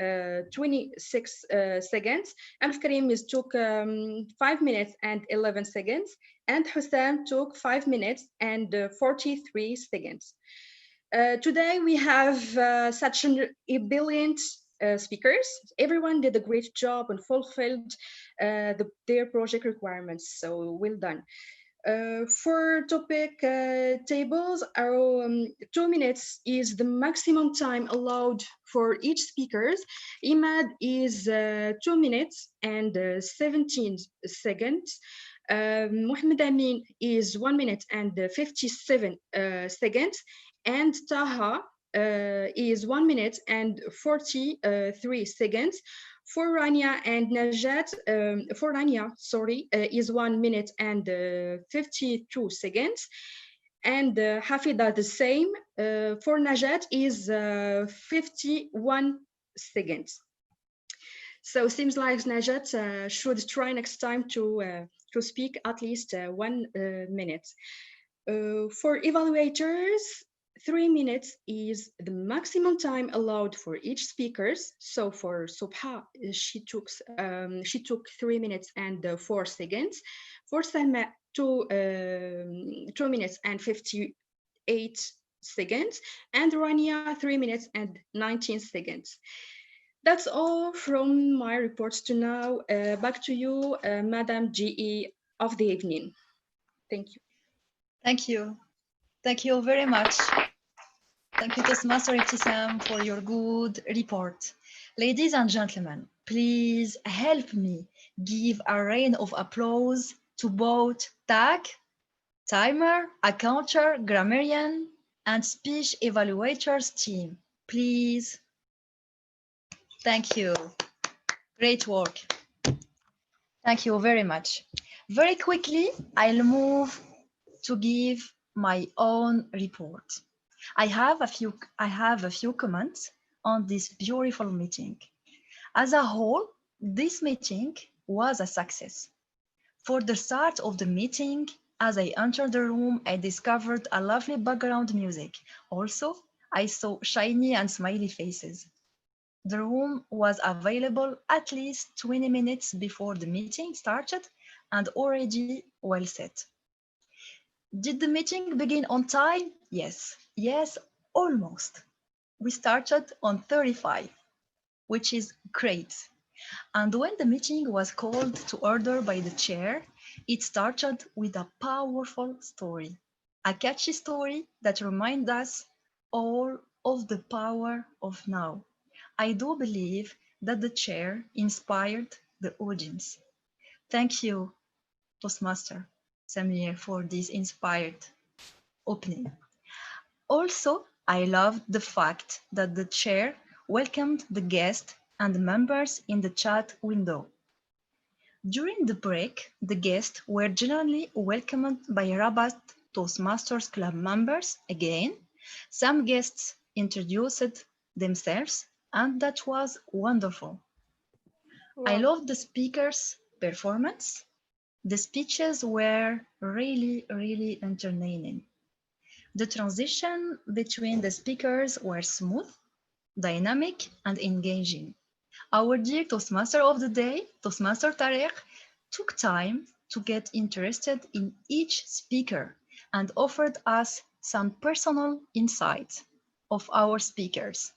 S5: 26 seconds, and Karim took 5 minutes and 11 seconds, and Hussam took 5 minutes and 43 seconds. Today we have such a brilliant speakers. Everyone did a great job and fulfilled their project requirements, so well done. For topic tables, our 2 minutes is the maximum time allowed for each speakers. Imad is 2 minutes and 17 seconds. Mohammed Amin is 1 minute and 57 seconds, and Taha is 1 minute and 43 seconds. For Rania and Najat, for Rania, sorry, is 1 minute and 52 seconds. And Hafida the same. For Najat is 51 seconds. So it seems like Najat should try next time to speak at least 1 minute. For evaluators, 3 minutes is the maximum time allowed for each speakers. So for Subha, she took 3 minutes and 4 seconds. For Salma, 2 minutes and 58 seconds, and Rania 3 minutes and 19 seconds. That's all from my reports to now. Back to you, Madam GE of the evening. Thank you.
S4: Thank you. Thank you very much. Thank you, Toastmaster Ibtisam, for your good report. Ladies and gentlemen, please help me give a rain of applause to both tag, timer, accounter, grammarian, and speech evaluators team. Please. Thank you. Great work. Thank you very much. Very quickly, I'll move to give my own report. I have a few comments on this beautiful meeting. As a whole, this meeting was a success. For the start of the meeting, as I entered the room, I discovered a lovely background music. Also, I saw shiny and smiley faces. The room was available at least 20 minutes before the meeting started and already well set. Did the meeting begin on time? Yes, almost. We started on 35, which is great. And when the meeting was called to order by the chair, it started with a powerful story, a catchy story that reminds us all of the power of now. I do believe that the chair inspired the audience. Thank you, Toastmaster Samir, for this inspired opening. Also, I loved the fact that the chair welcomed the guests and members in the chat window. During the break, the guests were generally welcomed by Rabat Toastmasters Club members again. Some guests introduced themselves, and that was wonderful. I
S19: Wow.
S4: loved the speakers' performance. The speeches were really entertaining. The transition between the speakers were smooth, dynamic, and engaging. Our dear Toastmaster of the day, Toastmaster Tarek, took time to get interested in each speaker and offered us some personal insights of our speakers.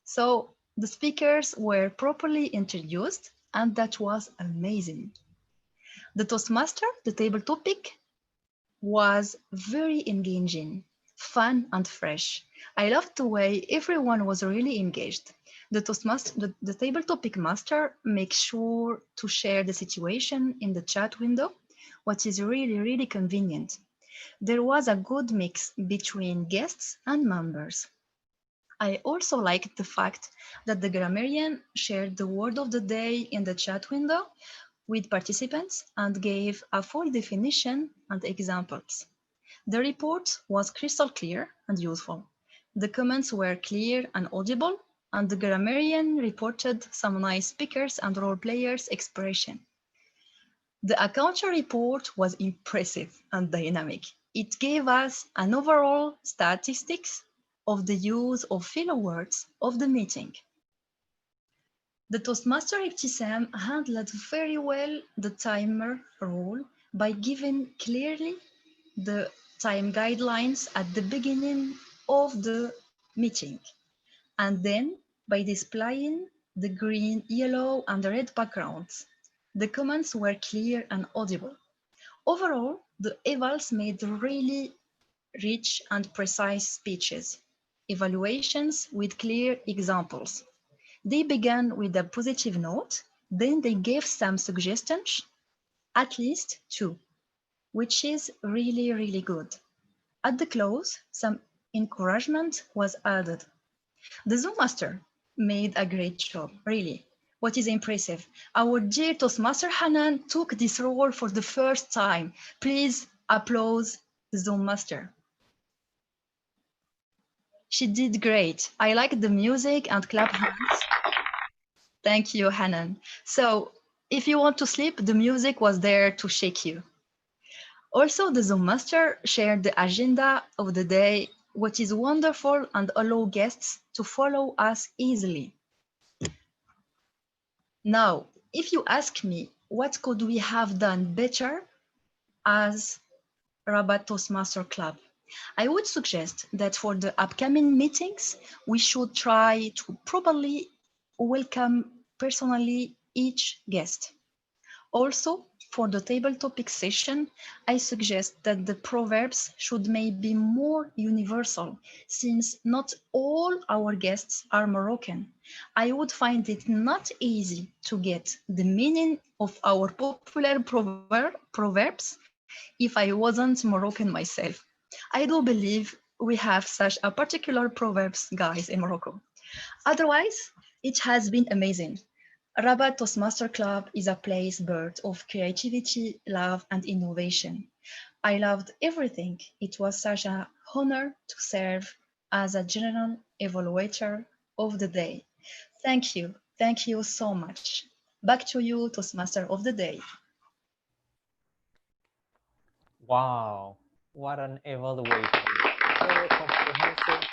S4: So the speakers were properly introduced, and that was amazing. The Toastmaster, the table topic, was very engaging, fun, and fresh. I loved the way everyone was really engaged. The Toastmaster, the table topic master makes sure to share the situation in the chat window, which is really convenient. There was a good mix between guests and members. I also liked the fact that the grammarian shared the word of the day in the chat window with participants and gave a full definition and examples. The report was crystal clear and useful. The comments were clear and audible, and the grammarian reported some nice speakers and role players' expression. The accounting report was impressive and dynamic. It gave us an overall statistics of the use of filler words of the meeting. The Toastmaster Ibtisam handled very well the timer role by giving clearly the time guidelines at the beginning of the meeting, and then by displaying the green, yellow, and red backgrounds. The comments were clear and audible. Overall, the evals made really rich and precise speeches, evaluations with clear examples. They began with a positive note, then they gave some suggestions, at least two, which is really good. At the close, some encouragement was added. The Zoom master made a great job, really. What is impressive, our dear Toastmaster Hanan took this role for the first time. Please applause the Zoom master. She did great. I liked the music and clap hands. Thank you, Hanan. So if you want to sleep, the music was there to shake you. Also, the Zoom master shared the agenda of the day, which is wonderful and allow guests to follow us easily. Now, if you ask me, what could we have done better as Rabat Toastmaster Club? I would suggest that for the upcoming meetings, we should try to properly welcome personally each guest. Also, for the table topic session, I suggest that the proverbs should maybe be more universal, since not all our guests are Moroccan. I would find it not easy to get the meaning of our popular proverbs if I wasn't Moroccan myself. I do believe we have such a particular proverbs, guys, in Morocco. Otherwise, it has been amazing. Rabat Toastmaster Club is a place birth of creativity, love, and innovation. I loved everything. It was such an honor to serve as a general evaluator of the day. Thank you so much. Back to you, Toastmaster of the day.
S3: Wow, what an evaluation. Very comprehensive,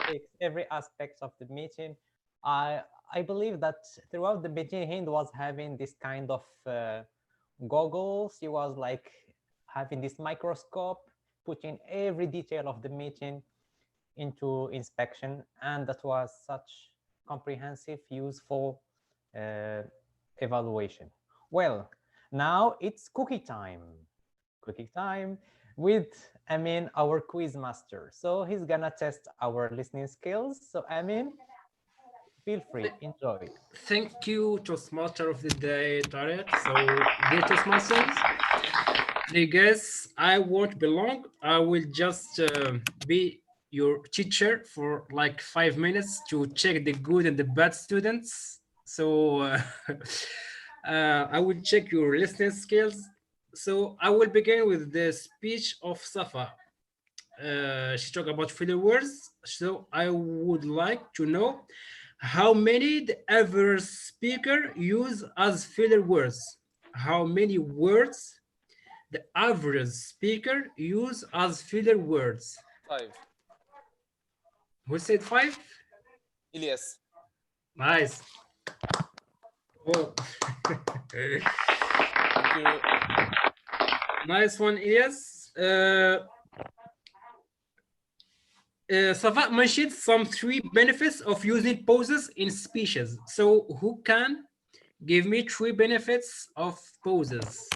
S3: takes every aspect of the meeting. I believe that throughout the meeting, Hind was having this kind of goggles. He was like having this microscope, putting every detail of the meeting into inspection. And that was such comprehensive, useful evaluation. Well, now it's cookie time. Cookie time with Amin, our quiz master. So he's gonna test our listening skills. So Amin, feel free, enjoy.
S14: Thank you, Toastmaster of the day, Tarek. So, dear Toastmasters, dear guests, I won't be long. I will just be your teacher for like 5 minutes to check the good and the bad students. So, I will check your listening skills. So I will begin with the speech of Safa. She talked about filler words. So I would like to know how many the average speaker use as filler words. How many words the average speaker use as filler words?
S16: 5.
S14: Who said 5?
S16: Elias.
S14: Nice. Oh.
S16: Thank you.
S14: Nice one, Elias. Safa mentioned some 3 benefits of using pauses in speeches. So who can give me 3 benefits of pauses?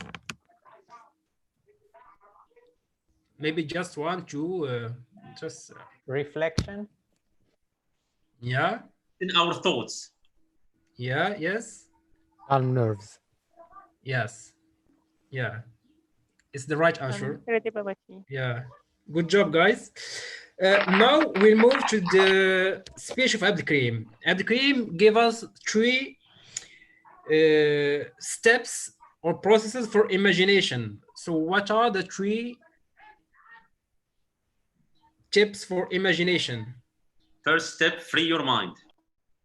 S14: Maybe just 1, 2, just
S3: reflection.
S14: Yeah.
S1: In our thoughts.
S14: Yeah, yes.
S2: Calm nerves.
S14: Yes. Yeah. It's the right answer.
S19: Credibility.
S14: Yeah. Good job, guys. Now we'll move to the speech of Abdelkarim. Abdelkarim gave us 3 steps or processes for imagination. So what are the 3 tips for imagination?
S1: First step, free your mind.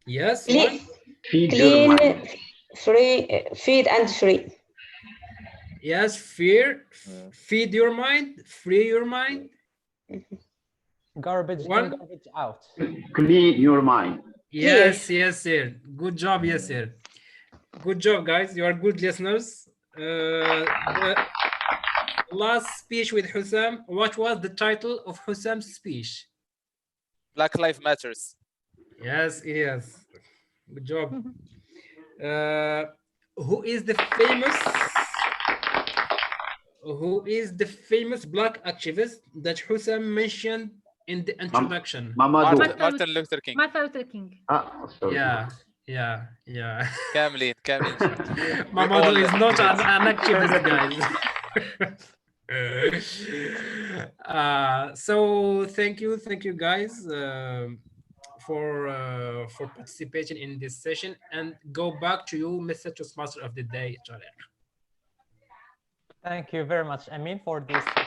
S14: Yes.
S21: Clean,
S1: Feed your mind.
S21: feed and free.
S14: Yes, feed your mind, free your mind.
S3: Garbage in,
S14: 1.
S3: garbage out.
S22: Clean your mind.
S14: Yes, yes, sir. Good job, yes, sir. Good job, guys. You are good listeners. The last speech with Hussam. What was the title of Hussam's speech?
S16: Black Lives Matters.
S14: Yes, it is. Good job. Who is the famous black activist that Hussam mentioned in the introduction?
S16: Martin Luther King.
S7: Martin Luther King.
S22: Sorry.
S14: Yeah.
S16: Kamlin.
S14: Mamadou is not an activist, guys. So thank you guys for participating in this session, and go back to you, Mr. Toastmaster of the day, Tariq.
S3: Thank you very much, Amin, for this session.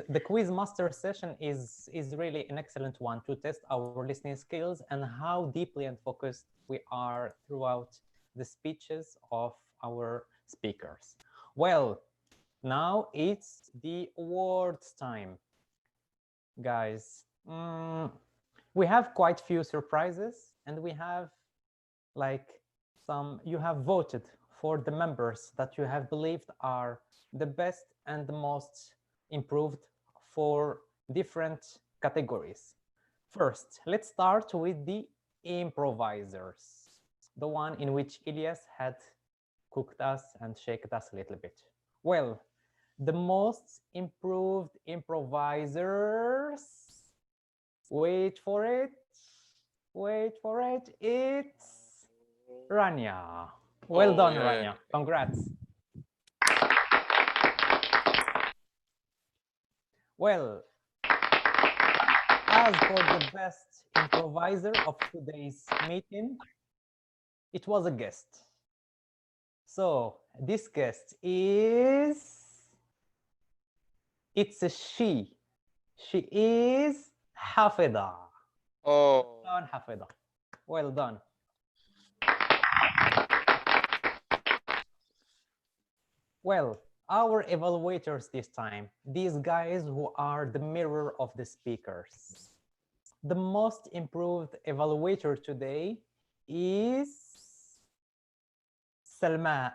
S3: The quiz master session is really an excellent one to test our listening skills and how deeply and focused we are throughout the speeches of our speakers. Well, now it's the awards time, guys. We have quite few surprises, and we have you have voted for the members that you have believed are the best and the most improved for different categories. First, let's start with the improvisers, the one in which Elias had cooked us and shaken us a little bit. Well, the most improved improvisers, wait for it, it's Rania. Well done, Rania. Congrats. Well, as for the best improviser of today's meeting, it was a guest. So this guest it's a she. She is Hafida.
S16: Oh.
S3: Well done, Hafida. Well done. Well, our evaluators this time, these guys who are the mirror of the speakers. The most improved evaluator today is Salma.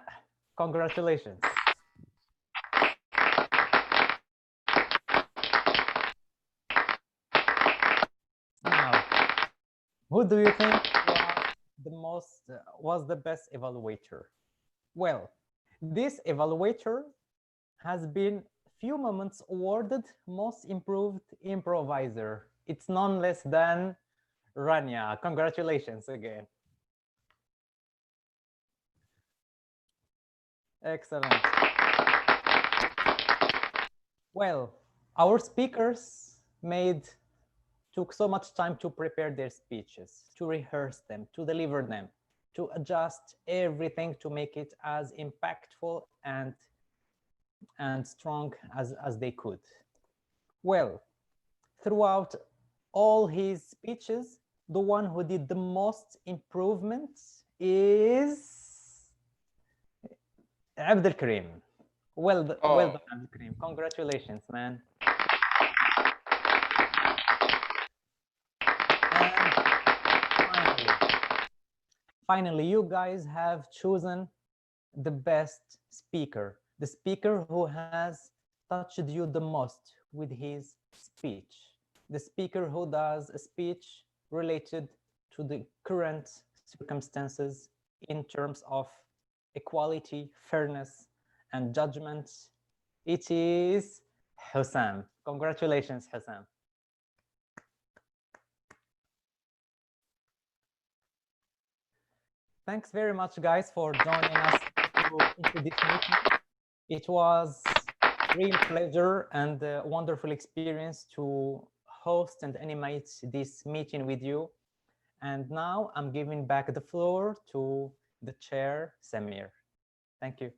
S3: Congratulations. Now, who do you think was the best evaluator? Well, this evaluator has been few moments awarded most improved improviser. It's none less than Rania. Congratulations again. Excellent. Well, our speakers took so much time to prepare their speeches, to rehearse them, to deliver them. to adjust everything to make it as impactful and strong as they could. Well, throughout all his speeches, the one who did the most improvements is Abdel Karim. Well done, Abdel Karim. Congratulations, man. And finally, you guys have chosen the best speaker, the speaker who has touched you the most with his speech, the speaker who does a speech related to the current circumstances in terms of equality, fairness, and judgment. It is Hussam. Congratulations, Hussam. Thanks very much, guys, for joining us into this meeting. It was a real pleasure and a wonderful experience to host and animate this meeting with you. And now I'm giving back the floor to the chair, Samir. Thank you.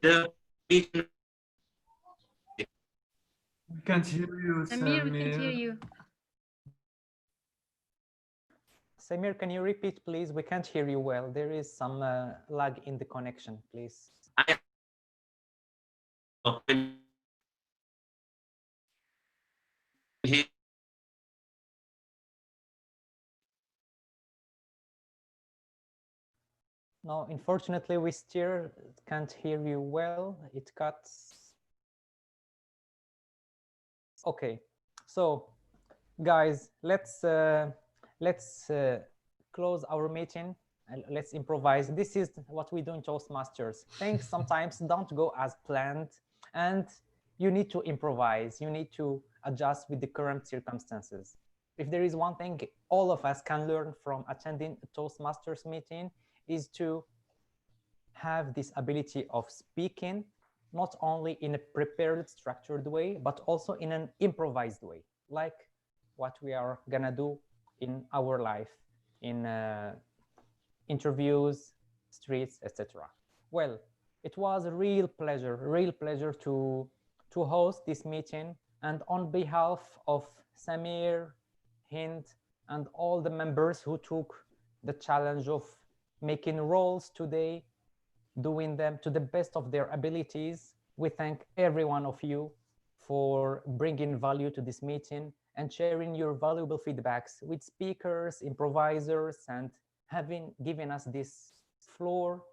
S17: We can't hear you,
S7: Samir, we can't hear you.
S3: Samir, can you repeat, please? We can't hear you well. There is some lag in the connection, please. No, unfortunately, we still can't hear you well. It cuts. Okay, so guys, let's close our meeting and let's improvise. This is what we do in Toastmasters. Things sometimes don't go as planned, and you need to improvise. You need to adjust with the current circumstances. If there is one thing all of us can learn from attending a Toastmasters meeting, is to have this ability of speaking, not only in a prepared, structured way, but also in an improvised way, like what we are gonna do in our life, in interviews, streets, etc. Well, it was a real pleasure to host this meeting. And on behalf of Samir, Hind, and all the members who took the challenge of making roles today, doing them to the best of their abilities, we thank every one of you for bringing value to this meeting and sharing your valuable feedbacks with speakers, improvisers, and given us this floor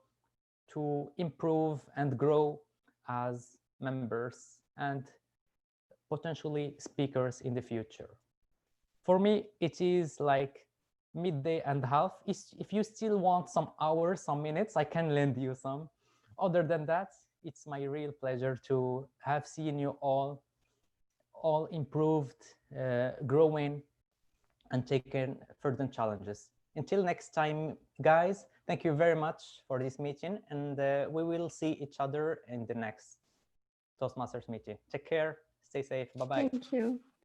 S3: to improve and grow as members and potentially speakers in the future. For me, it is like midday and half. If you still want some hours, some minutes, I can lend you some. Other than that, it's my real pleasure to have seen you all improved, growing, and taking further challenges. Until next time, guys, thank you very much for this meeting, and we will see each other in the next Toastmasters meeting. Take care, stay safe, bye-bye.
S10: Thank you.